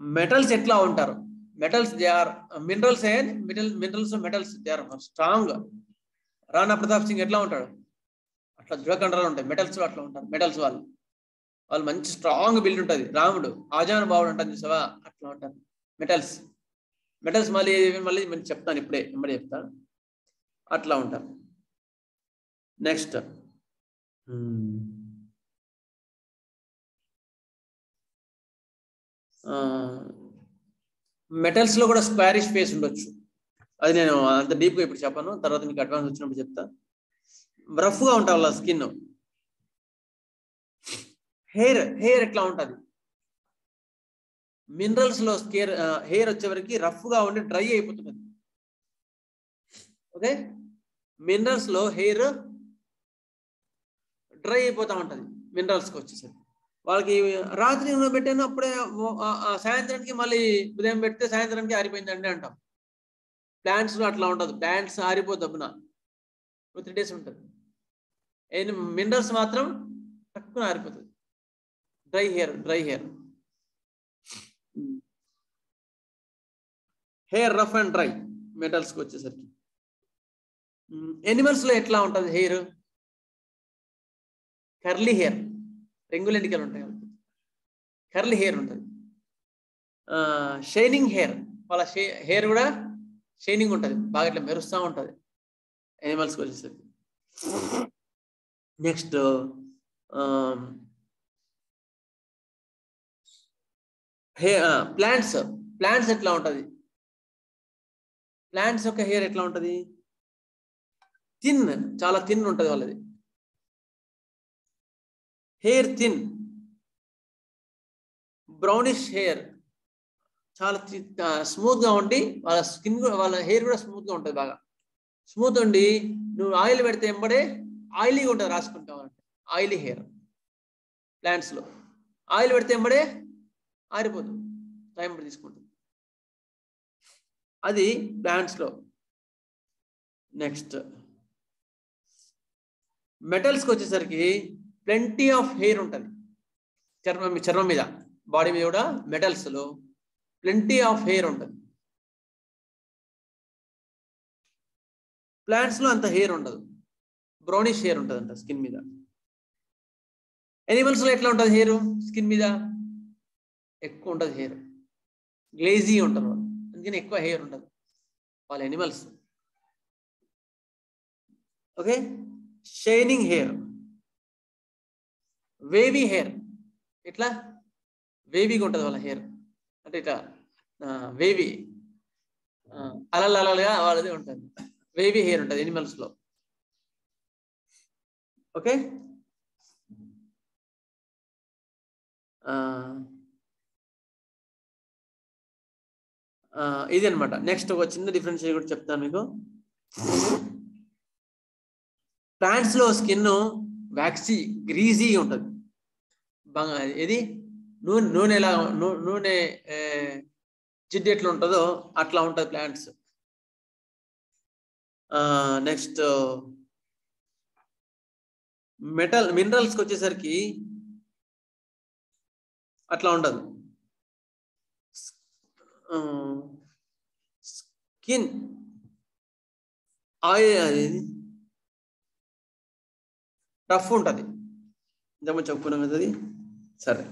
metals ఎట్లా ఉంటారు, metals they are minerals and metals they are strong. Rana Pratap Singh ఎట్లా ఉంటాడు అట్లా దృఢకండరాలు ఉంటాయి. మెటల్స్ అట్లా ఉంటారు. మెటల్స్ వాళ్ళు మంచి స్ట్రాంగ్ బిల్డ్ ఉంటుంది. రాముడు ఆజాను బావుడు ఉంటుంది చూసావా అట్లా ఉంటారు మెటల్స్. మళ్ళీ చెప్తాను ఇప్పుడే చెప్తాను. అట్లా ఉంటారు. నెక్స్ట్ మెటల్స్ లో కూడా స్క్వారిష్ ఫేస్ ఉండొచ్చు. అది నేను అంత డీప్గా ఇప్పుడు చెప్పాను, తర్వాత మీకు అడ్వాన్స్ వచ్చినప్పుడు చెప్తా. రఫ్గా ఉంటారు వాళ్ళ స్కిన్. హెయిర్ ఎట్లా ఉంటుంది, మినరల్స్ లో హెయిర్ వచ్చేవరకు రఫ్గా ఉండి డ్రై అయిపోతుంది. ఓకే, మినరల్స్ లో హెయిర్ డ్రై అయిపోతూ ఉంటుంది. మినరల్స్కి వచ్చేసరికి వాళ్ళకి రాత్రి పెట్టాను అప్పుడే సాయంత్రానికి మళ్ళీ ఉదయం పెడితే సాయంత్రానికి ఆరిపోయిందండి అంటాం. ప్లాంట్స్ లో అట్లా ఉంటుంది. ప్లాంట్స్ ఆరిపోతున్నా 3 days ఉంటుంది. మినరల్స్ మాత్రం తక్కువ ఆరిపోతుంది. Dry hair rough and dry మెటల్స్కి వచ్చేసరికి. ఎనిమల్స్ లో ఎట్లా ఉంటుంది హెయిర్, కర్లీ హెయిర్, రెంగులెంటికలు ఉంటాయి, కర్లీ హెయిర్ ఉంటుంది. షైనింగ్ హెయిర్, వాళ్ళ హెయిర్ కూడా షైనింగ్ ఉంటుంది, బాగా ఇట్లా మెరుస్తూ ఉంటుంది ఎనిమల్స్కి వచ్చేసరికి. నెక్స్ట్ ప్లాంట్స్ ఎట్లా ఉంటుంది, ప్లాంట్స్ యొక్క హెయిర్ ఎట్లా ఉంటుంది, చాలా థిన్ ఉంటుంది వాళ్ళది హెయిర్. బ్రౌనిష్ హెయిర్, చాలా స్మూత్ గా ఉండి వాళ్ళ స్కిన్ వాళ్ళ హెయిర్ కూడా స్మూత్ గా ఉంటుంది, బాగా స్మూత్ ఉండి నువ్వు ఆయిల్ పెడితే ఎంబడే ఆయిలీగా ఉంటుంది, రాసుకుంటావు అంటే ఆయిలీ హెయిర్. ప్లాంట్స్ లో ఆయిల్ పెడితే ఎంబడే ఆరిపోతుంది, టైం తీసుకుంటుంది, అది ప్లాంట్స్ లో. నెక్స్ట్ మెటల్స్కి వచ్చేసరికి ప్లెంటీ ఆఫ్ హెయిర్ ఉంటుంది చర్మం మీద, బాడీ మీద కూడా మెటల్స్ లో ప్లెంటీ ఆఫ్ హెయిర్ ఉంటుంది. ప్లాంట్స్ లో అంత హెయిర్ ఉండదు, బ్రౌనిష్ హెయిర్ ఉంటుంది అంట స్కిన్ మీద. ఎనిమల్స్ లో ఎట్లా ఉంటుంది హెయిర్, స్కిన్ మీద ఎక్కువ ఉంటుంది హెయిర్, గ్లేజీ ఉంటారు వాళ్ళు, అందుకని ఎక్కువ హెయిర్ ఉంటుంది వాళ్ళ animals. Okay, shining hair, wavy hair, ఇట్లా వేవీగా ఉంటుంది వాళ్ళ హెయిర్, అంటే ఇట్లా వేవీ అలలుగా వాళ్ళది ఉంటుంది, వేవీ హెయిర్ ఉంటుంది ఎనిమల్స్ లో. ఓకే, ఇది అనమాట. నెక్స్ట్ ఒక చిన్న డిఫరెన్స్ కూడా చెప్తాను మీకు. ప్లాంట్స్ లో స్కిన్ వ్యాక్సీ గ్రీజీ ఉంటుంది. ఇది నూనె ఎలా నూనె జిడ్డు ఎట్లా ఉంటుందో అట్లా ఉంటుంది ప్లాంట్స్. నెక్స్ట్ మినరల్స్కి వచ్చేసరికి అట్లా ఉండదు. స్కిన్ ఆయిల్ టఫ్ ఉంటుంది, ఇంతకుముందు చెప్పుకున్నాం కదా అది. సరే,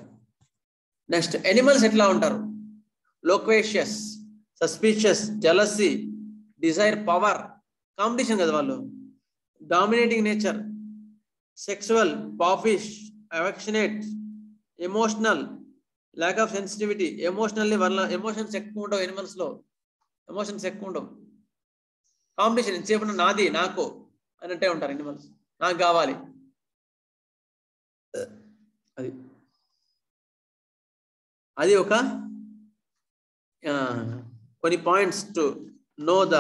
నెక్స్ట్ ఎనిమల్స్ ఎట్లా ఉంటారు? Loquacious, suspicious, jealousy, desire, power, competition కదా వాళ్ళు, dominating nature, sexual, popish, affectionate, emotional, lack of sensitivity. Emotionally వాళ్ళ ఎమోషన్స్ ఎక్కువ ఉండవు, ఎనిమల్స్ లో ఎమోషన్స్ ఎక్కువ ఉండవు. కాంపిటీషన్ ఎంతసేపు నాది నాకు అన్నట్టే ఉంటారు ఎనిమల్స్, నాకు కావాలి అది. అది ఒక కొన్ని points to know the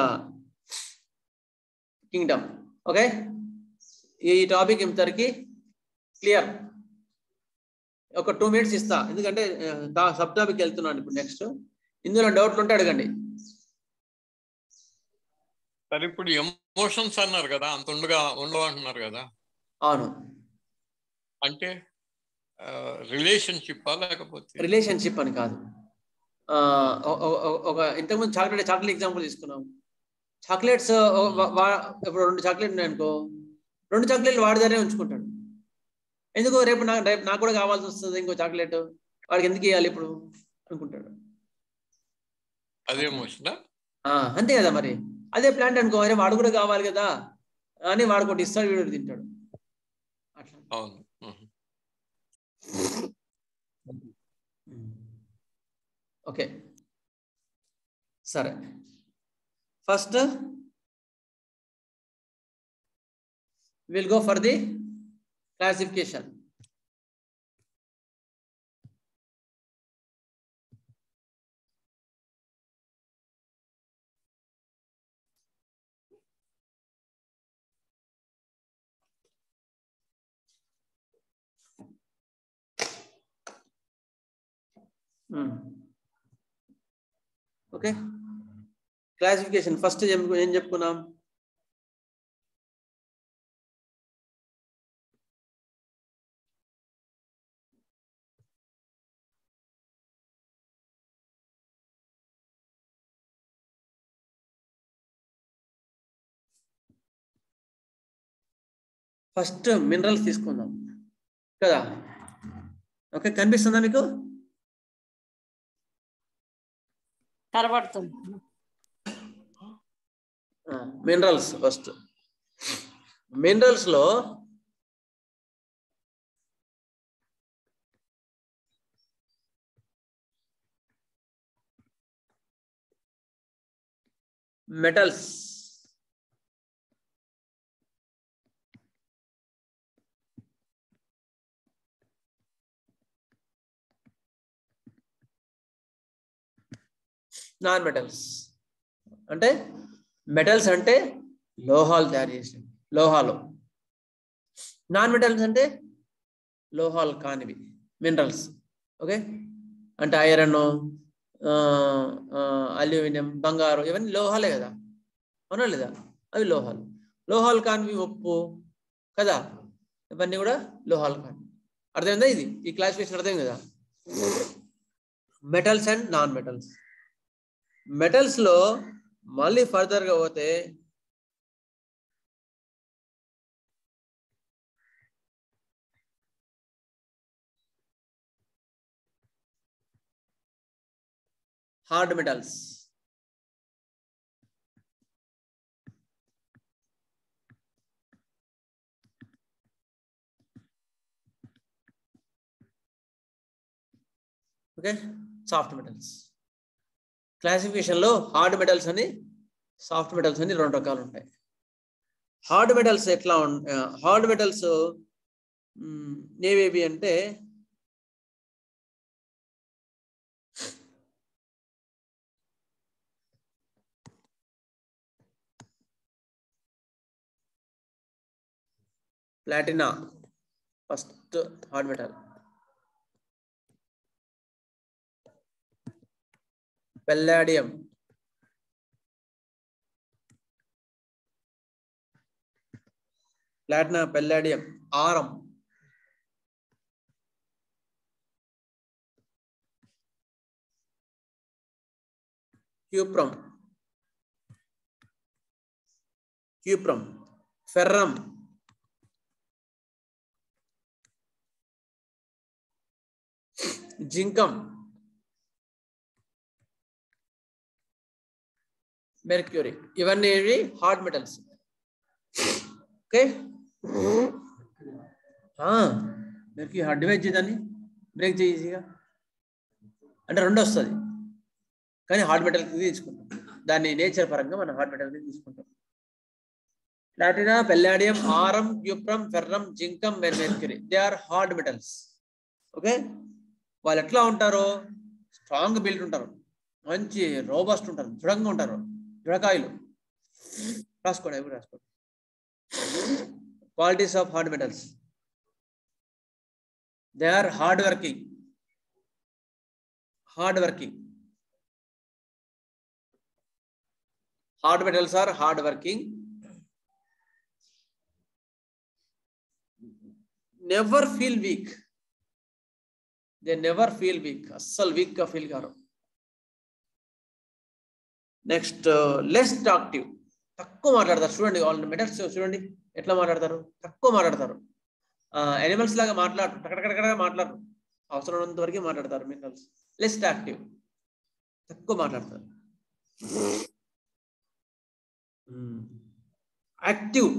Kingdom. Okay, ఈ టాపిక్ ఇంతవరకు క్లియర్. ఒక 2 minutes ఇస్తా, ఎందుకంటే సబ్ టాపిక్ వెళ్తున్నాను ఇప్పుడు. నెక్స్ట్ ఇందులో డౌట్లు ఉంటే అడగండి. సరే, ఇప్పుడు ఎమోషన్స్ అన్నారు కదా, అంత ఉండవు అంటున్నారు కదా. అవును, అంటే రిలేషన్షిప్ లేకపోతే? రిలేషన్షిప్ అని కాదు. ఒక ఇంతకుముందు చాక్లెట్ ఎగ్జాంపుల్ తీసుకున్నాం. చాక్లెట్స్ ఇప్పుడు 2 చాక్లెట్ ఉన్నాయనుకో, 2 చాక్లెట్లు వాడి దగ్గరే ఉంచుకుంటాడు. ఎందుకు? రేపు నాకు కూడా కావాల్సి వస్తుంది ఇంకో చాక్లెట్, వాడికి ఎందుకు ఇవ్వాలి ఇప్పుడు అనుకుంటాడు. అదే ఎమోషన్. అంతే కదా మరి. అదే ప్లాంట్ అనుకో, అరే వాడు కూడా కావాలి కదా అని వాడుకోటి ఇస్తాడు, వీడు తింటాడు అట్లా. అవును. ఓకే, సరే. First will go for the classification. Okay, classification first ఏం చెప్పుకున్నాం? ఫస్ట్ మినరల్స్ తీసుకుందాం కదా. ఓకే, కనిపిస్తుందా మీకు? కనబడుతుంది. Minerals first. మినరల్స్ లో మెటల్స్, నాన్ మెటల్స్. అంటే మెటల్స్ అంటే లోహాలు తయారు చేసి లోహాలు, నాన్ మెటల్స్ అంటే లోహాలు కానివి మినరల్స్. ఓకే, అంటే ఐరన్, అల్యూమినియం, బంగారు, ఇవన్నీ లోహాలే కదా, అవునా లేదా? అవి లోహాలు. లోహాలు కానివి ఉప్పు కదా, ఇవన్నీ కూడా లోహాలు కానివి. అర్థమైందా? ఇది ఈ క్లాసిఫికేషన్ అర్థమైంది కదా. Metals and non metals. Metals లో మళ్ళీ ఫర్దర్ గా పోతే hard metals, okay, soft metals. Classification లో హార్డ్ మెటల్స్ అని సాఫ్ట్ మెటల్స్ అని 2 రకాలు ఉంటాయి. హార్డ్ మెటల్స్ ఎట్లా హార్డ్ మెటల్స్ ఏవేవి అంటే Platina, First hard metal. Palladium. Platinum, palladium, aurum. Cuprum. Ferrum. Zinc. Mercury. Even hard metals. Okay. Mercury hard divide చేయదాన్ని బ్రేక్ చేసిగా అంటే రెండు వస్తుంది కానీ హార్డ్ మెటల్ కింద తీసుకుంటాం దాన్ని నేచర్ పరంగా మనం హార్డ్ మెటల్ కింద తీసుకుంటాం platina palladium aurum cuprum ferrum zincum mercury they are hard metals okay వాళ్ళు ఎట్లా ఉంటారు స్ట్రాంగ్ బిల్డ్ ఉంటారు మంచి రోబస్ట్ ఉంటారు దృఢంగా ఉంటారు దృఢకాయలు రాసుకోండి అవి రాసుకోండి qualities of hard metals they are hard working hard metals are hard working never feel weak they never feel weak assal weak ka feel garu next less active తక్కువ మాట్లాడతారు చూడండి వాళ్ళ మెటల్స్ చూడండి ఎట్లా మాట్లాడతారు తక్కువ మాట్లాడతారు ఎనిమల్స్ లాగా మాట్లాడరు టకటకటగా మాట్లాడరు అవసరం ఉన్నంత వరకే మాట్లాడతారు మినరల్స్ లెస్ యాక్టివ్ తక్కువ మాట్లాడతారు యాక్టివ్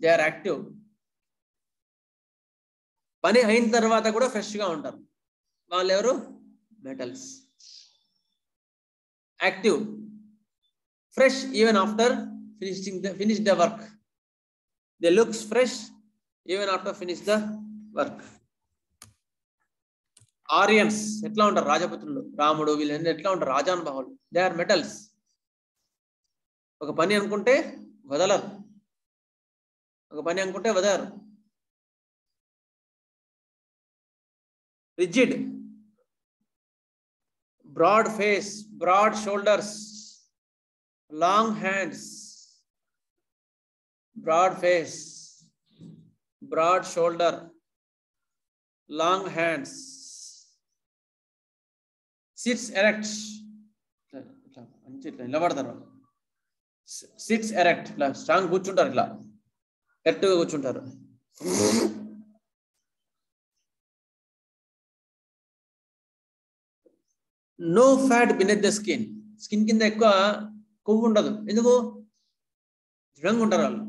దే ఆర్ యాక్టివ్ పని అయిన తర్వాత కూడా ఫ్రెష్ గా ఉంటారు వాళ్ళు ఎవరు metals active fresh even after finish the work they looks fresh even after finish the work Aryans etla untaru rajaputrulo ramudu villanna etla untaru rajanbahulu they are metals oka pani anukunte vadalaru rigid broad face broad shoulders long hands broad face broad shoulder long hands sits erect నిలబడతారు sits erect ఇలా స్ట్రాంగ్ కూర్చుంటారు ఇట్లా కరెక్ట్గా కూర్చుంటారు no fat beneath the skin skin కింద ఎక్కువ కొవ్వు ఉండదు ఎందుకు దృఢంగా ఉంటారు వాళ్ళు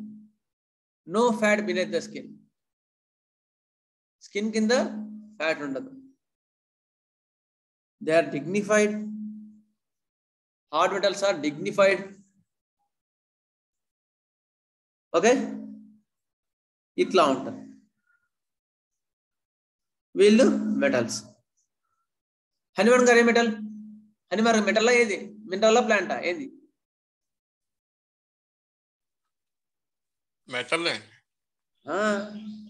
no fat beneath the skin కింద ఫ్యాట్ ఉండదు they are dignified hard metals are dignified okay ఇట్లా ఉంటారు వీళ్ళు మెటల్స్ హనీమన్ గారు ఏ మెటల్ హనీమన్ మెటల్ ఏది మినరల్ ప్లాంటా ఏది మెటల్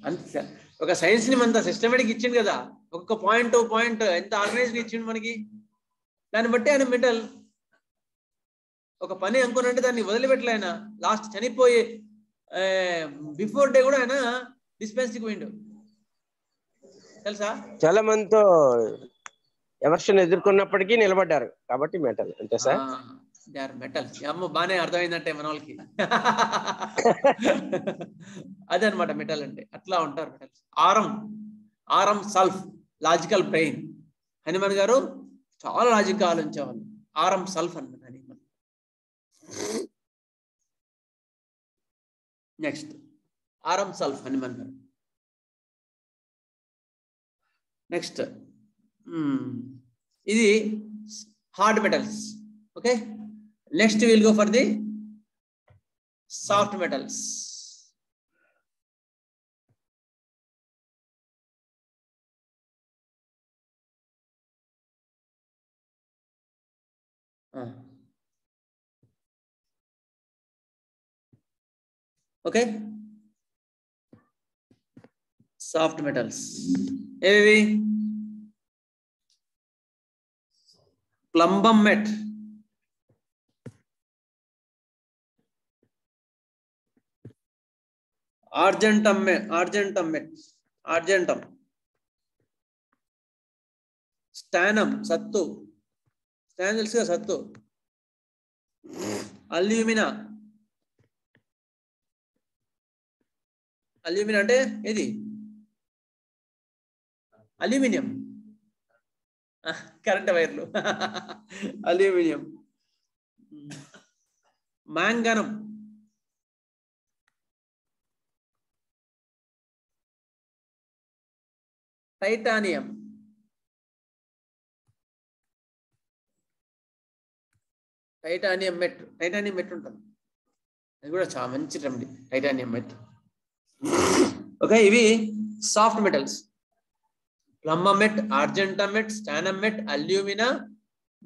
అంతే ఒక సైన్స్ ని మన సిస్టమేటిక్ ఇచ్చింది కదా ఒక్కొక్క పాయింట్ పాయింట్ ఎంత ఆర్గనైజ్డ్ ఇచ్చిండు మనకి దాన్ని బట్టి ఆయన మెటల్ ఒక పని అనుకున్నట్టు దాన్ని వదిలిపెట్టలే ఆయన లాస్ట్ చనిపోయి బిఫోర్ డే కూడా ఆయన డిస్పెన్స్కి పోయిండు తెలుసా చాలా మందితో ఎవర్షన్ ఎదుర్కొన్నప్పటికీ నిలబడ్డారు కాబట్టి మెటల్ అంతే సార్ దే ఆర్ మెటల్స్ అమ్మ బానే అర్థమైందంటే మన వాళ్ళకి అదే అనమాట మెటల్ అంటే అట్లా ఉంటారు మెటల్స్ ఆరం సల్ఫ్ లాజికల్ బ్రెయిన్ హనుమాన్ గారు చాలా లాజిక్ ఆలోచించేవాళ్ళు ఆరం సల్ఫ్ అనమాట హనుమాన్ నెక్స్ట్ ఆరం సల్ఫ్ హనుమాన్ గారు నెక్స్ట్ ఇది hard metals okay next will go for the soft metals okay soft metals ఏవి? ప్లంబం మెట్, ఆర్జెంటం మెట్, ఆర్జెంటం, స్టానం సత్తు, స్టాన్ తెలుసుగా సత్తు, అల్యూమినా, అల్యూమినా అంటే ఏది? అల్యూమినియం, కరెంట్ వైర్లు, అల్యూమినియం, మ్యాంగనం, టైటానియం, టైటానియం మెట్, టైటానియం మెట్ ఉంటుంది, అది కూడా చాలా మంచి రెమెడీ టైటానియం మెట్. ఓకే, ఇవి soft metals. Plumbum met, argentum met, stannum met, alumina,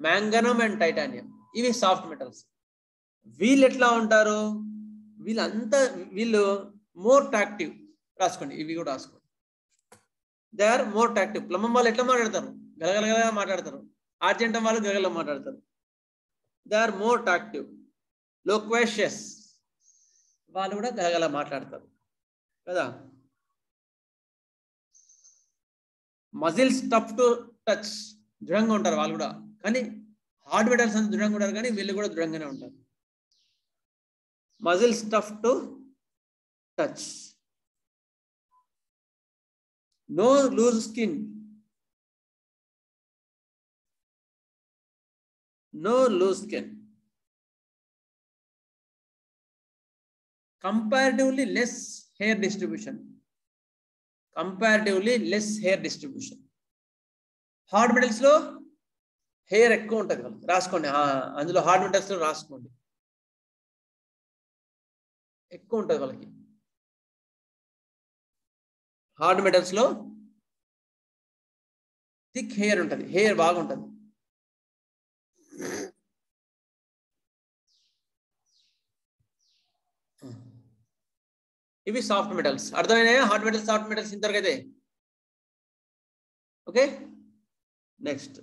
manganum and titanium, ఇవి సాఫ్ట్ మెటల్స్. వీళ్ళు ఎట్లా ఉంటారు? వీళ్ళు మోర్ టాక్టివ్. రాసుకోండి, ఇవి కూడా రాసుకోండి. They are more talkative. Plumbum వాళ్ళు ఎట్లా మాట్లాడతారు? గలగలగా మాట్లాడతారు. ఆర్జెంటం వాళ్ళు గలగల మాట్లాడతారు. They are more talkative. Loquacious వాళ్ళు కూడా గలగల మాట్లాడతారు కదా. మజిల్స్ టఫ్ టు టచ్, దృఢంగా ఉంటారు వాళ్ళు కూడా. కానీ హార్డ్ మెటల్స్ అంత దృఢంగా ఉంటారు, కానీ వీళ్ళు కూడా దృఢంగానే ఉంటారు. Muscles tough to touch. No loose skin. No loose skin. Comparatively less hair distribution. Comparatively less hair distribution. Hard metals లో హెయిర్ ఎక్కువ ఉంటుంది కదా, రాసుకోండి. అందులో హార్డ్ మెటల్స్ లో రాసుకోండి, ఎక్కువ ఉంటుంది వాళ్ళకి. హార్డ్ మెటల్స్ లో థిక్ హెయిర్ ఉంటుంది, హెయిర్ బాగుంటుంది. ఇవి సాఫ్ట్ మెటల్స్. అర్థమైనాయా? హార్డ్ మెటల్స్, సాఫ్ట్ మెటల్స్ ఇంతవరకు అయితే. Okay, next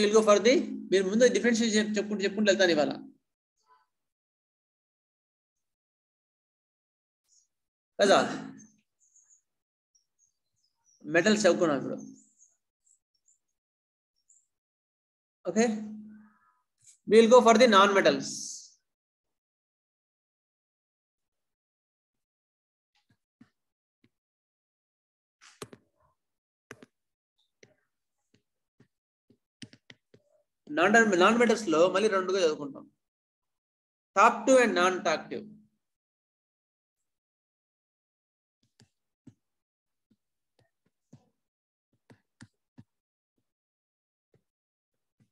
will go for the. మీరు ముందు డిఫరెన్షియేషన్ చెప్పుకుంటూ వెళ్తాను ఇవాళ. కదా, మెటల్స్ చదువుకున్నాం ఇప్పుడు. Okay, will go for the non metals. Non metals లో మళ్ళీ రెండుగా చదువుకుంటాం, talkative and non talkative.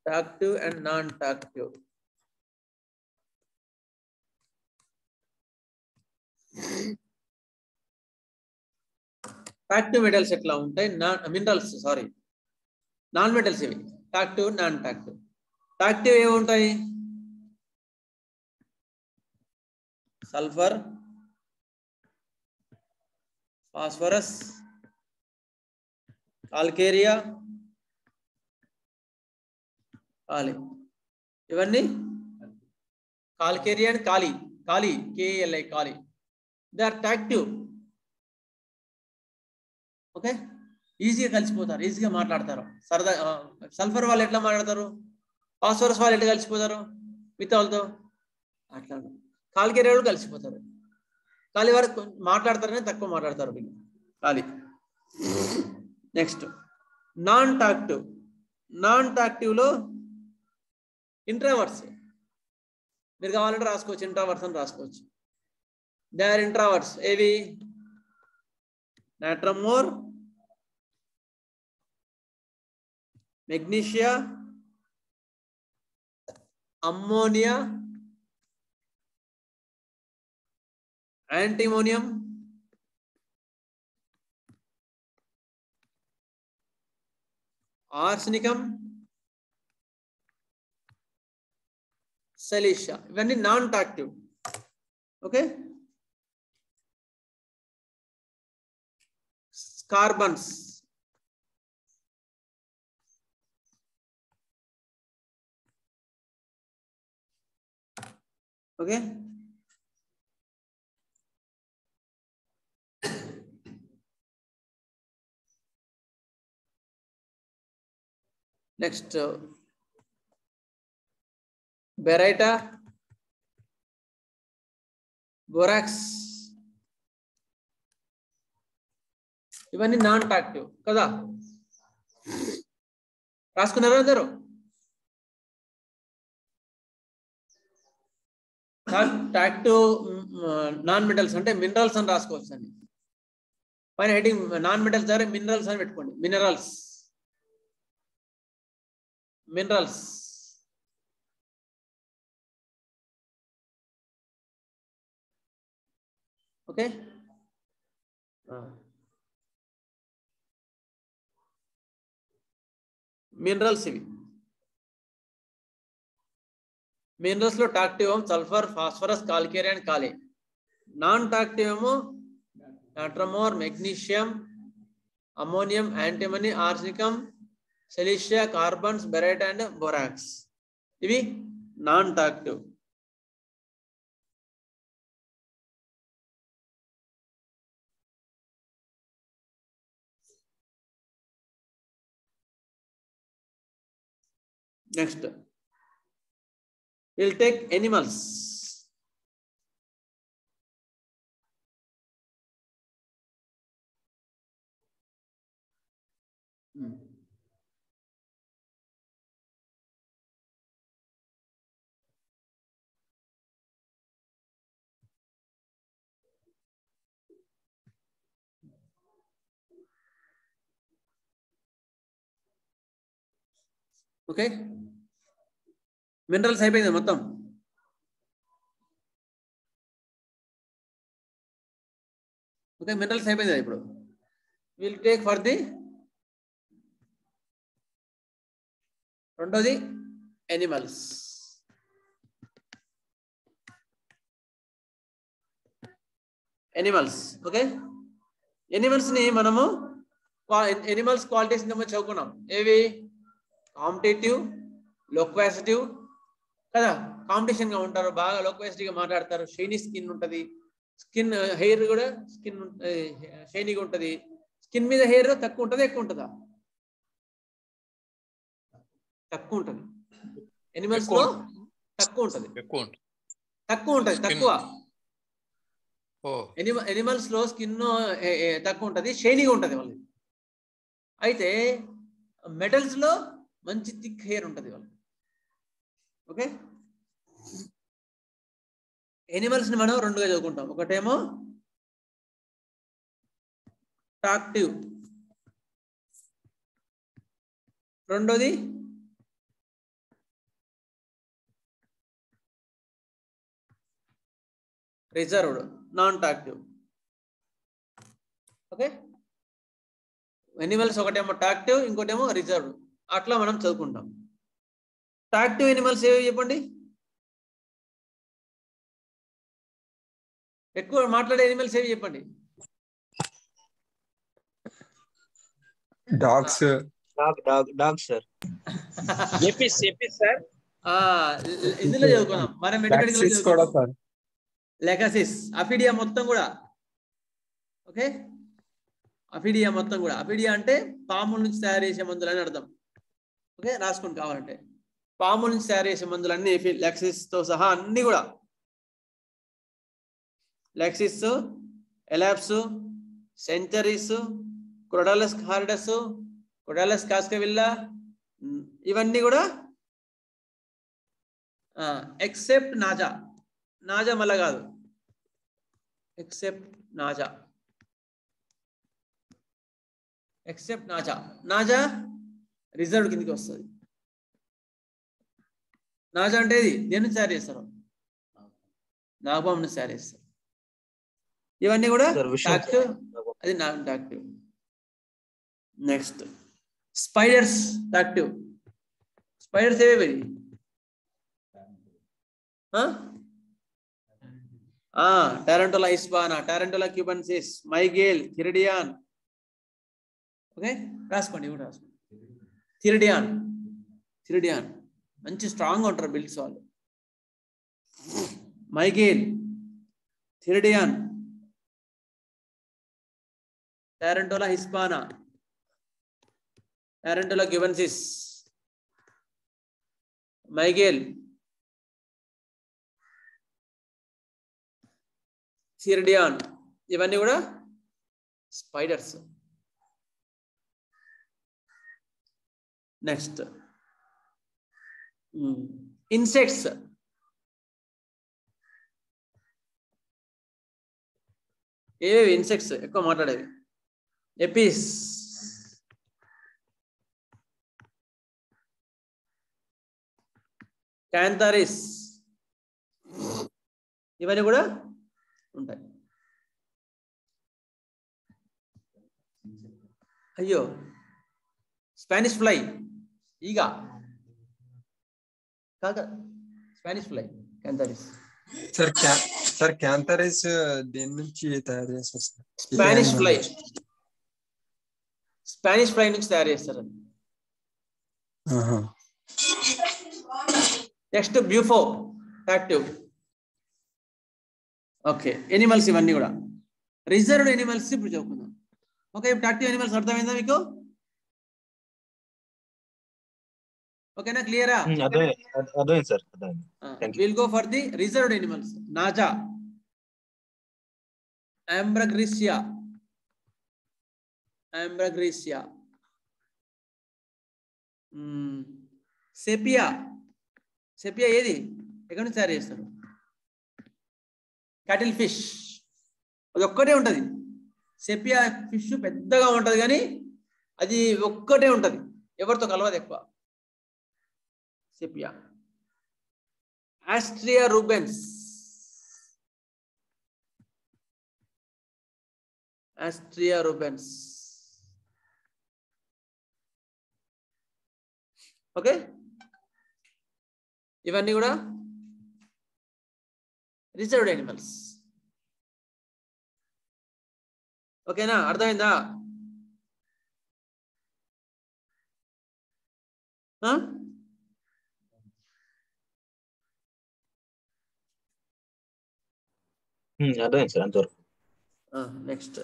Talkative and non talkative. Talkative metals ఎట్లా ఉంటాయి? మినరల్స్, సారీ, నాన్ మెటల్స్ ఇవి. టాక్టివ్, నాన్ టాక్టివ్. టాక్టివ్ ఏముంటాయి? Sulphur, phosphorus, calcarea, kali. ఇవన్నీ calcarea and kali, KALI, kali. They are talkative. Okay, ఈజీగా కలిసిపోతారు, ఈజీగా మాట్లాడతారు, సరదా. సల్ఫర్ వాళ్ళు ఎట్లా మాట్లాడతారు? ఫాస్ఫరస్ వాళ్ళు ఎట్లా కలిసిపోతారు మిగతా వాళ్ళతో? అట్లా. కాల్కేరియా వాళ్ళు కలిసిపోతారు. కాలి వారు మాట్లాడతారనే తక్కువ మాట్లాడతారు వీళ్ళు, kali. Next non talkative. Non talkative లో ఇంట్రావర్ట్స్. మీరు కావాలంటే రాసుకోవచ్చు, ఇంట్రావర్ట్స్ అని రాసుకోవచ్చు. They are introverts. ఏవి? Natrum mur, magnesia, ammonia, antimonium, arsenicum, Cilicia. ఇవన్నీ non talkative. Okay, carbons, okay, next baryta, borax, ఇవన్నీ నాన్ టాక్టివ్ కదా. రాసుకున్నారా అందరూ? టాక్టివ్ నాన్ మెటల్స్ అంటే మినరల్స్ అని రాసుకోవచ్చు అండి. పైన హెడింగ్ నాన్ మెటల్స్ దగ్గర మినరల్స్ అని పెట్టుకోండి. Minerals, minerals. ఓకే, మినరల్స్ ఇవి. మినరల్స్ లో టాక్టివ్ ఏమో sulphur, phosphorus, calcarea and kali. Non talkative ఏమో natrum mur, magnesium, ammonium, antimony, arsenicum, silicea, carbons, baryta and borax. ఇవి non talkative. Next we'll take animals. Okay, minerals అయిపోయింది మొత్తం. ఓకే, మినరల్స్ అయిపోయింది ఇప్పుడు. విల్ టేక్ ఫర్ ది రెండోది ఎనిమల్స్. Animals, okay. ఎనిమల్స్ ని మనము ఎనిమల్స్ క్వాలిటీస్ చదువుకున్నాం. ఏవి? కాంపిటేటివ్, లోక్వాసిటివ్ కదా. కాంపిటీషన్ గా ఉంటారు, బాగా లోక్వాసిటీగా మాట్లాడతారు. షైనీ స్కిన్ ఉంటది, స్కిన్ హెయిర్ కూడా స్కిన్ షైనీగా ఉంటది. స్కిన్ మీద హెయిర్ తక్కువ ఉంటది, ఎక్కువ ఉంటుందా? తక్కువ ఉంటది. ఎనిమల్స్ లో తక్కువ ఉంటది, తక్కువ ఉంటది, తక్కువ. ఎనిమల్స్ లో స్కిన్ తక్కువ ఉంటది, షైనీగా ఉంటది వాళ్ళది. అయితే మెటల్స్ లో మంచి థిక్ హెయిర్ ఉంటది వాళ్ళది. ఓకే, ఎనిమల్స్ ని మనం రెండుగా చదువుకుంటాం. ఒకటేమో టాక్టివ్, రెండోది reserved, non talkative. Okay, animals ఒకటేమో టాక్టివ్, ఇంకోటేమో రిజర్వ్డ్. అట్లా మనం చదువుకుంటాం. టాక్టివ్ ఎనిమల్స్ ఏవి చెప్పండి? ఎక్కువ మాట్లాడే ఎనిమల్స్ ఏవి చెప్పండి? Dogs. Dogs sir. Apis sir. ఇందులో చదువుకున్నాం మనం. లెకాసిస్, అఫిడియా మొత్తం కూడా. ఓకే, అఫిడియా మొత్తం కూడా. అఫిడియా అంటే పాముల నుంచి తయారు చేసే మందులు అని అర్థం. ఓకే, రాసుకోండి కావాలంటే. పాముల నుంచి తయారు చేసే మందులన్నీ లెక్సిస్ తో సహా అన్ని కూడా. లెక్సిస్, ఎలాప్స్, సెంచరీస్, క్రోడాలస్ హార్డస్, క్రోడాలస్ కాస్కవిల్లా, ఇవన్నీ కూడా ఎక్సెప్ట్ నాజా. నాజా మళ్ళా కాదు, ఎక్సెప్ట్ నాజా. ఎక్సెప్ట్ నాజా. నాజా రిజర్వ్ కిందకి వస్తుంది. నాజా అంటే దేని నుంచి తయారు చేస్తారు? నాగపాము నుంచి తయారు చేస్తారు. ఇవన్నీ కూడా టాక్టివ్, అది non talkative. Next spiders, talkative. Spiders ఏవేవి? Tarantula hispana, Tarantula cubensis, Mygale, Theridion. Okay, రాసుకోండి ఇవి రాసుకోండి. థిరిడియాన్ మంచి స్ట్రాంగ్ ఉంటారు బిల్డ్స్ వాళ్ళు. మైగేల్, థిరిడియాన్, టారెంటోలా హిస్పానా, టారెంటోలా క్యూబెన్సిస్, మైగేల్, థిరిడియాన్, ఇవన్నీ కూడా స్పైడర్స్. Next insects. ఏవేవి ఇన్సెక్ట్స్ ఎక్కువ మాట్లాడేవి? ఎపిస్, క్యాంథారిస్, ఇవన్నీ కూడా ఉంటాయి. అయ్యో, స్పానిష్ ఫ్లై, ఈగా కాక Spanish fly, cantharis. Sir cantharis దేని నుంచి తయారు చేస్తారు? స్పానిష్ ఫ్లై నుంచి తయారు చేస్తారు. Next bufo active. Okay, animals ఇవన్నీ కూడా రిజర్వ్డ్ ఎనిమల్స్ ఇప్పుడు చెప్పుకుందాం. ఓకే, ఇప్పుడు యాక్టివ్ ఎనిమల్స్ అర్థమైందా మీకు? ఓకేనా, క్లియరా? అర్థమైంది sir. Will go for the reserved animals. Naja, ambra grisea, sepia. Sepia ఏది, ఎక్కడి నుంచి తయారు చేస్తారు? క్యాటిల్ ఫిష్, అది ఒక్కటే ఉంటది. సెపియా ఫిష్ పెద్దగా ఉంటది కానీ అది ఒక్కటే ఉంటది, ఎవరితో కలవదు ఎక్కువ. సెపియా. ఆస్ట్రియా రూబెన్స్, ఓకే, ఇవన్నీ కూడా రిజర్వ్డ్ ఎనిమల్స్. ఓకేనా, అర్థమైందా? అర్థమైంది సార్ అంతవరకు. Next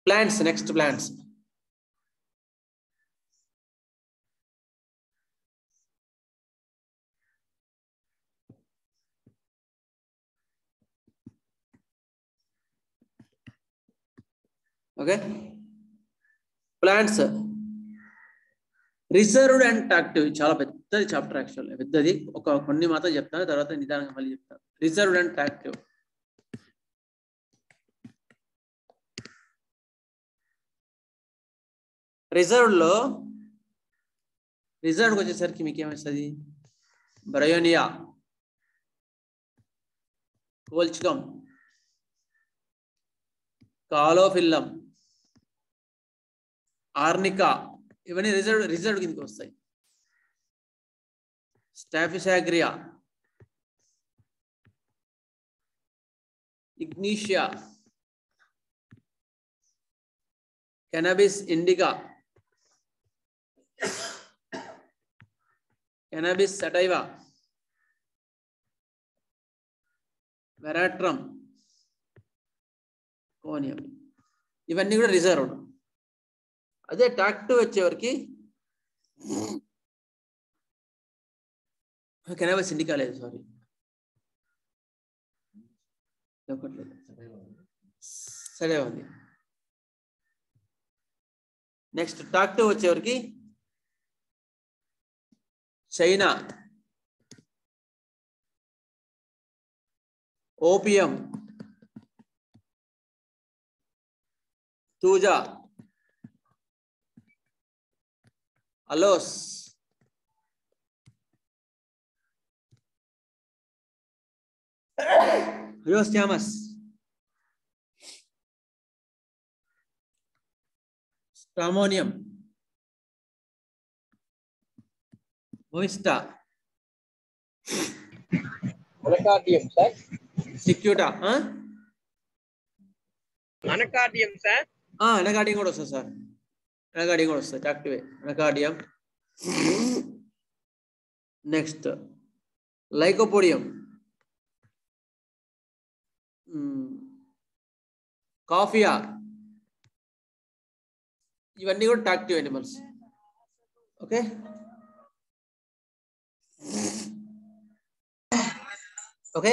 plants. Next plants. Okay, plants reserved and active చాలా పెద్దది చాప్టర్, యాక్చువల్ పెద్దది. కొన్ని మాత్రం చెప్తాను, తర్వాత నిదానంగా మళ్ళీ చెప్తాను. Reserved and active. రిజర్వ్డ్ వచ్చేసరికి మీకు ఏమొస్తుంది? బ్రయోనియా, కోల్చికమ్, కాలోఫిల్లం, ఆర్నికా, ఇవన్నీ రిజర్వ్డ్ కిందకి వస్తాయి. Staphisagria, ignatia, cannabis indica, cannabis sativa, veratrum, conium, ఇవన్నీ కూడా రిజర్వ్డ్. అదే టాక్టివ్ వచ్చేవరకు కెనబిస్ ఇండికా లేదు, సారీ, సరే ఉంది. నెక్స్ట్ టాక్టివ్ వచ్చేవరకు china, opium, thuja, aloes, Biostamus. Stramonium. Movista. Anacardium sir. Cicuta. Anacardium sir. Anacardium కూడా వస్తుంది సార్. అనకార్డియం కూడా వస్తుంది. యాక్టివే అనకార్డియం. నెక్స్ట్ లైకోపోడియం, కాఫియా, ఇవన్నీ కూడా టాక్టివ్ ఎనిమల్స్. ఓకే, ఓకే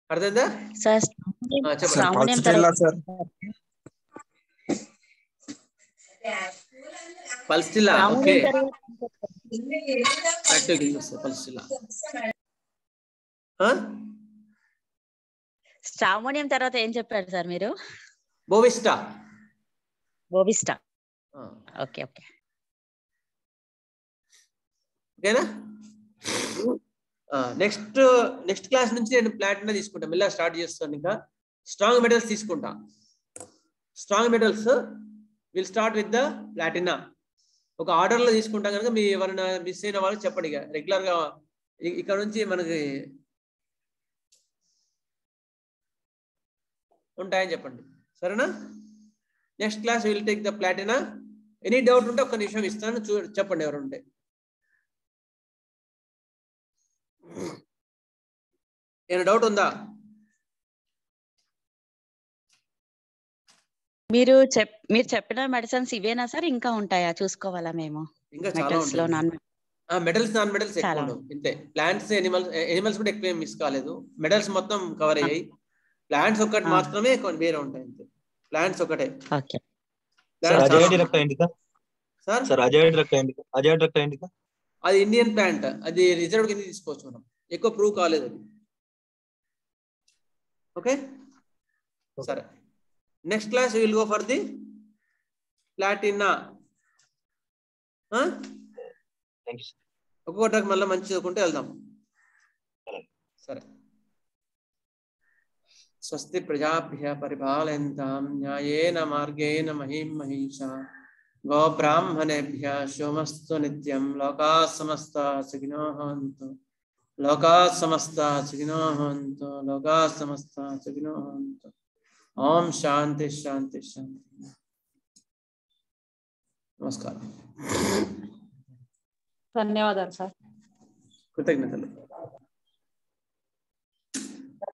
అర్థమైందా సార్? చెప్పండి. పల్స్టిల్లా. Okay, pulsatilla. స్ట్రామోనియం తర్వాత ఏం చెప్పారు సార్ మీరు? బోవిస్టా. బోవిస్టా. ఓకే ఓకే, ఓకేనా? నెక్స్ట్ క్లాస్ నుంచి నేను ప్లాటినా తీసుకుంటా, మెల్లగా స్టార్ట్ చేస్తాను. ఇంకా స్ట్రాంగ్ మెటల్స్ తీసుకుంటా. Strong metals will start with the Platina. ఒక ఆర్డర్ లో తీసుకుంటాం కనుక మీ ఎవరైనా మిస్ అయిన వాళ్ళు చెప్పండి. ఇక రెగ్యులర్ గా ఇక్కడ నుంచి మనకి ఉంటాయని చెప్పండి, సరేనా? Next class will take the Platina. Any doubt ఉంటే ఒక్క నిమిషం ఇస్తాను, చెప్పండి ఎవరు ఉంటే. ఏమైనా డౌట్ ఉందా? మీరు చెప్పిన మెడిసిన్స్ ఇవేనా సార్? ఇంకా ఉంటాయా? చూసుకోవాలా మేము? ఇంకా చాలా మెటల్స్, నాన్ మెటల్స్ ఎక్కువ ఉండవు. ఇంతే. ప్లాంట్స్, ఎనిమల్స్ కూడా ఎక్కువ మిస్ కాలేదు. మెటల్స్ మొత్తం కవర్ అయ్యాయి. ప్లాంట్స్ ఒక్కటి మాత్రమే వేరే ఉంటాయి. అంతే, ప్లాంట్స్ ఒకటే. అది ఇండియన్ ప్లాంట్, అది రిజర్వ్ కింద తీసుకోవచ్చు మనం. ఎక్కువ ప్రూవ్ కాలేదు అది. ఓకే, సరే. Next class will go for the Platina. ఒక్కొక్కటి మళ్ళీ మంచి చదువుకుంటే వెళ్దాం. సరే. స్వస్తి ప్రజాభ్య పరిపాలయంతాం న్యాయేన మార్గేణ మహిం మహిషా. గో బ్రాహ్మణేభ్య శుభమస్తు నిత్యం. లోకా సమస్తా సుఖినో భవంతు. లోకా సమస్తా సుఖినో భవంతు. లోకా సమస్తా సుఖినో భవంతు. ఓం శాంతి శాంతి శాంతి. నమస్కారం. ధన్యవాదాలు సార్. కృతజ్ఞతలు.